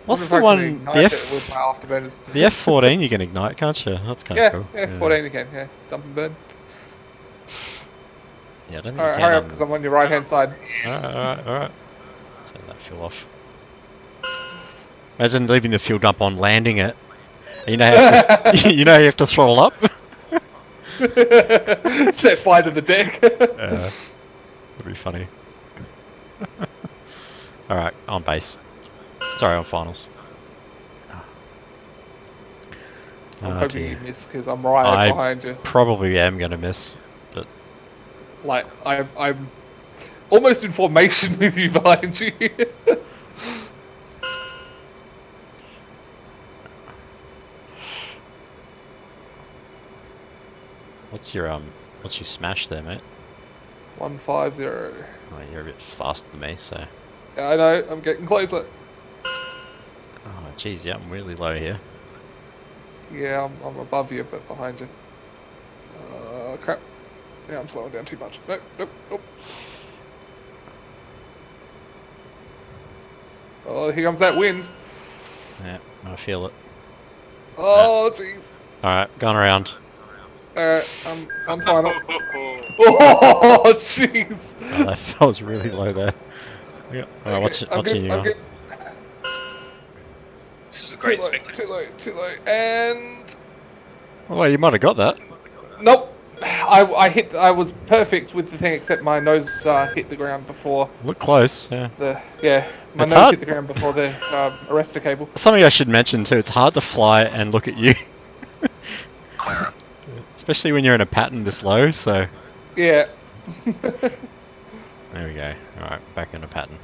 What's the one? The with my afterburners. The F-14 you can ignite, can't you? That's kind of cool. Yeah, F-14 you can. Yeah, dump and burn. Yeah, I don't think Alright, you can. hurry up because I'm on your right hand side. Alright. Turn that fuel off. Imagine leaving the fuel dump on, landing it. You know how you know how you have to throttle up. Set fire to the deck. That'd be funny. Alright, on base. Sorry, on finals. I'm Oh, hoping dear. you miss because I'm right behind you. Probably am going to miss. But Like, I'm almost in formation with you behind you. what's your smash there, mate? 150. Oh, you're a bit faster than me, so. Yeah, I know, I'm getting closer. Oh, jeez, yeah, I'm really low here. Yeah, I'm above you, but behind you. Crap. Yeah, I'm slowing down too much. Nope. Oh, here comes that wind. Yeah, I feel it. Oh, jeez. Alright, going around. Alright, I'm final. Oh, jeez. Oh, that was really low there. Yeah. Alright, I'm watching you. good. This is a great Too spectacle. low, and... Oh, well, you might have got that. Nope. I was perfect with the thing except my nose hit the ground before Look close, yeah. my It's nose hard. hit the ground before the arrestor cable. Something I should mention too, it's hard to fly and look at you. Especially when you're in a pattern this low, so... Yeah. There we go. Alright, back in a pattern.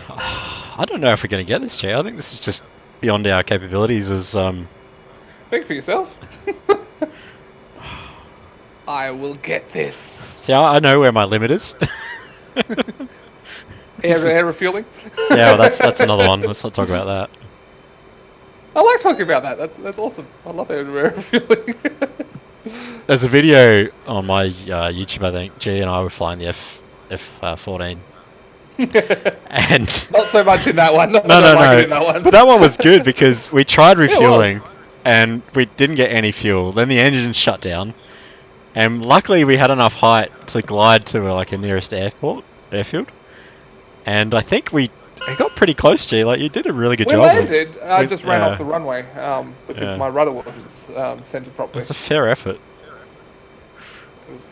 I don't know if we're going to get this, Jay. I think this is just beyond our capabilities as... Speak for yourself. I will get this. See, I know where my limit is. Air refueling. Yeah, well, that's another one. Let's not talk about that. I like talking about that. That's awesome. I love air refueling. There's a video on my YouTube, I think. G and I were flying the F-14. And Not so much in that one. no. In that one. But that one was good because we tried refueling and we didn't get any fuel. Then the engines shut down, and luckily we had enough height to glide to like a nearest airfield. And I think we got pretty close, G. Like you did a really good We job. landed. I just ran off the runway because my rudder wasn't centered It properly. was a fair effort. It was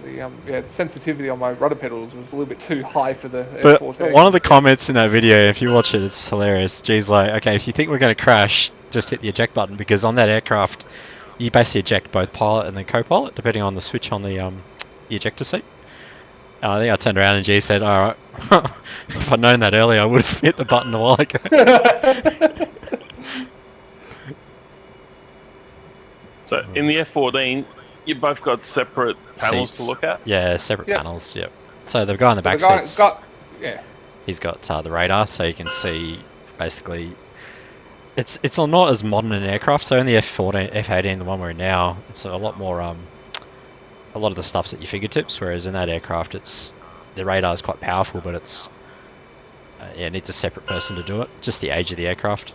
the sensitivity on my rudder pedals was a little bit too high for the But F-14. one of the comments in that video, if you watch it, it's hilarious. G's like, okay, if you think we're going to crash, just hit the eject button because on that aircraft, you basically eject both pilot and then co-pilot, depending on the switch on the ejector seat. And I think I turned around and G said, all right, if I'd known that earlier, I would have hit the button a while ago. So in the F-14, you both got separate panels Seats. to look at? Yeah, separate Yep. panels, yep. So the guy in the back guy seats, he's got the radar, so you can see basically... It's not as modern an aircraft, so in the F-18, the one we're in now, it's a lot more... a lot of the stuff's at your fingertips, whereas in that aircraft, the radar is quite powerful, but it needs a separate person to do it. Just the age of the aircraft.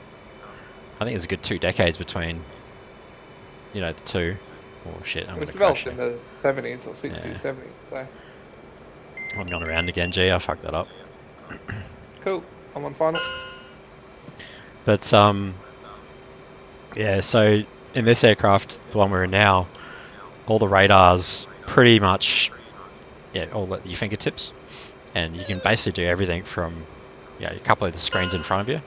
I think there's a good 2 decades between, the two. Oh shit! It was developed in the 70s or 60s, Yeah. 70s. So I'm going around again, G. I fucked that up. cool. I'm on final. But yeah. So in this aircraft, the one we're in now, all the radars pretty much, all at your fingertips, and you can basically do everything from a couple of the screens in front of you.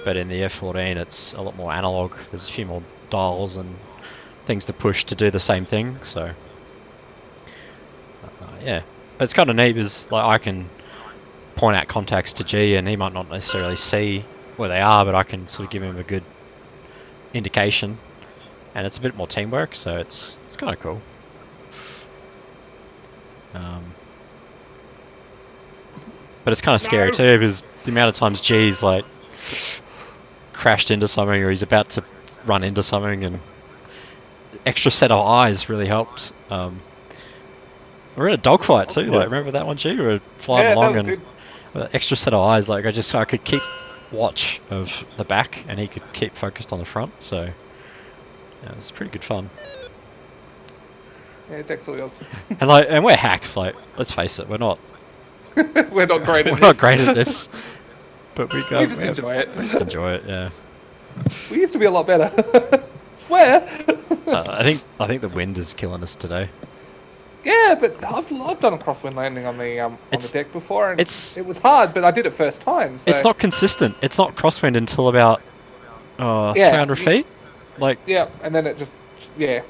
But in the F-14, it's a lot more analog. There's a few more dials and things to push to do the same thing. So yeah, it's kind of neat because like I can point out contacts to G, and he might not necessarily see where they are, but I can sort of give him a good indication, and it's a bit more teamwork, so it's kind of cool. But it's kind of scary too, because the amount of times G's like crashed into something, or he's about to run into something, and extra set of eyes really helped. We're in a dogfight too. Like, remember that one, G? We were flying along, and with an extra set of eyes, like I could keep watch of the back, and he could keep focused on the front. So yeah, it's pretty good fun. Yeah, deck's all yours. And we're hacks. Like, let's face it, we're not. We're not great at We're this. not great at this. But we just enjoy it. We just enjoy it. Yeah. We used to be a lot better. Swear. I think the wind is killing us today. Yeah, but I've done a crosswind landing on the deck before, and it was hard, but I did it first time. So. It's not consistent. It's not crosswind until about 300 feet. Like. Yeah, and then it just Yeah.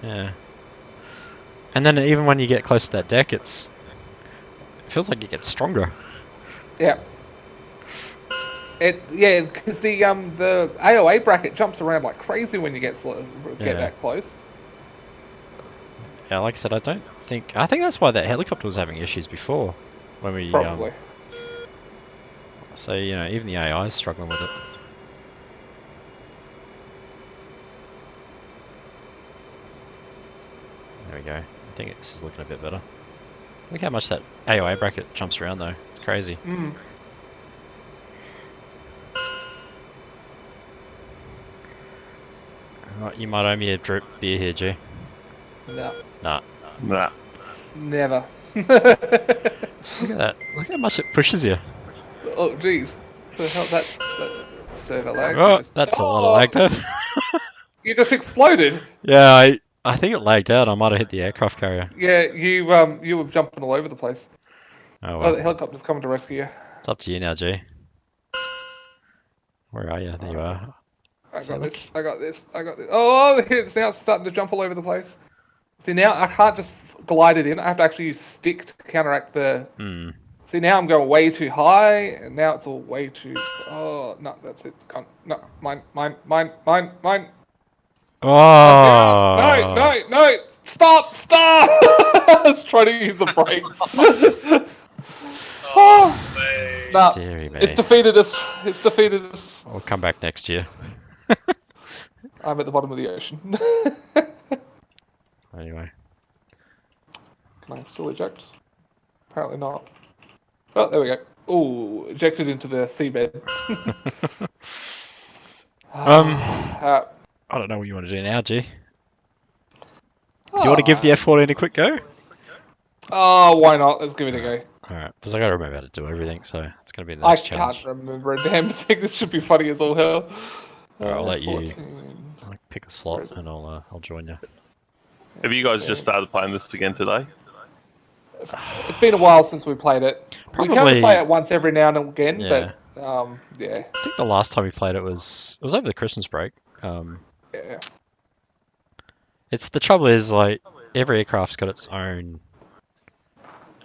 And then even when you get close to that deck, it feels like it gets stronger. Yeah. Because the AOA bracket jumps around like crazy when you get that close. Yeah, like I said, I think that's why that helicopter was having issues before, when we probably. So even the AI is struggling with it. There we go. I think this is looking a bit better. Look how much that AOA bracket jumps around though. It's crazy. Right, you might owe me a drip beer here, G. No. Nah. Never. Look at that. Look how much it pushes you. Oh, jeez. The hell, that's server lag. Oh, that's a lot of lag there. You just exploded. Yeah, I think it lagged out. I might have hit the aircraft carrier. Yeah, you were jumping all over the place. Oh, well. The helicopter's coming to rescue you. It's up to you now, G. Where are you? There you are. I got this. Oh, it's now starting to jump all over the place. See, now I can't just glide it in. I have to actually use stick to counteract the... See, now I'm going way too high, and now it's all way too... Oh, no, that's it. No, mine. Oh! No! Stop! I was trying to use the brakes. Nah, it's defeated us. We'll come back next year. I'm at the bottom of the ocean. Anyway. Can I still eject? Apparently not. Oh, there we go. Ooh, ejected into the seabed. I don't know what you want to do now, G. Do you want to give the F-14 a quick go? Oh, why not? Let's give it a go. Alright, because I gotta remember how to do everything, so it's gonna be the next challenge. I can't remember a damn thing. This should be funny as all hell. Alright, I'll let you pick a slot and I'll join you. Have you guys just started playing this again today? It's been a while since we played it. We can play it once every now and again, but yeah. I think the last time we played it was over the Christmas break. Yeah. It's the trouble is like every aircraft's got its own.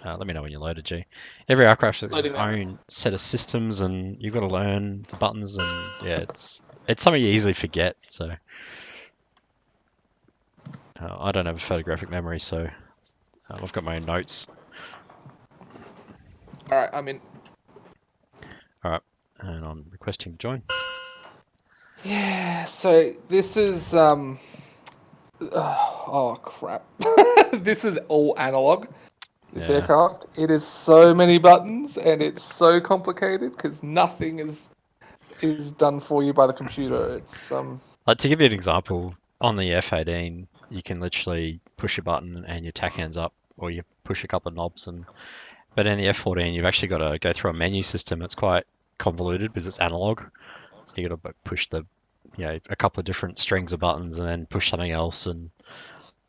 Let me know when you're loaded, G. Every aircraft has its own set of systems, and you've got to learn the buttons, and yeah, it's something you easily forget. So I don't have a photographic memory, so I've got my own notes. All right, I'm in. All right, and I'm requesting to join. Yeah. So this is oh crap! This is all analog. This aircraft, it is so many buttons and it's so complicated because nothing is done for you by the computer. It's Like, to give you an example, on the F-18, you can literally push a button and your tack hands up, or you push a couple of knobs. But in the F-14, you've actually got to go through a menu system. It's quite convoluted because it's analog. So you got to push a couple of different strings of buttons and then push something else. And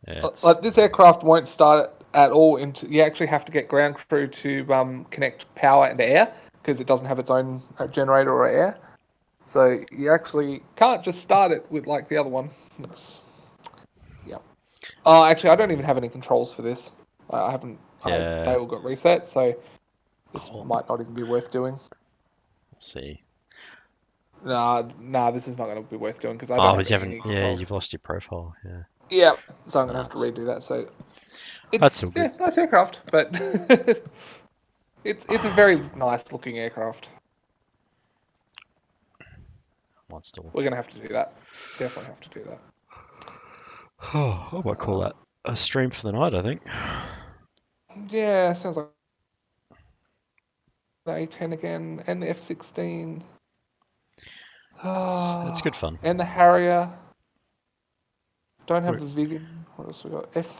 like this aircraft won't start at all into. You actually have to get ground crew to connect power and air because it doesn't have its own generator or air. So you actually can't just start it with like the other one. Yeah. Oh, actually, I don't even have any controls for this. I haven't. Yeah. They all got reset, so this Oh. might not even be worth doing. Let's see. Nah, this is not going to be worth doing because I Oh, don't because have you any haven't. Yeah, controls. you've lost your profile. Yeah. Yeah, so I'm going to have to That's- redo that. So That's it's all good. nice aircraft, but it's a very nice looking aircraft. Monster. We're going to have to do that. Definitely have to do that. Oh, I might call that a stream for the night, I think. Yeah, sounds like the A10 again and the F-16. It's good fun. And the Harrier. Don't have What- the Vivian. What else we got? F5.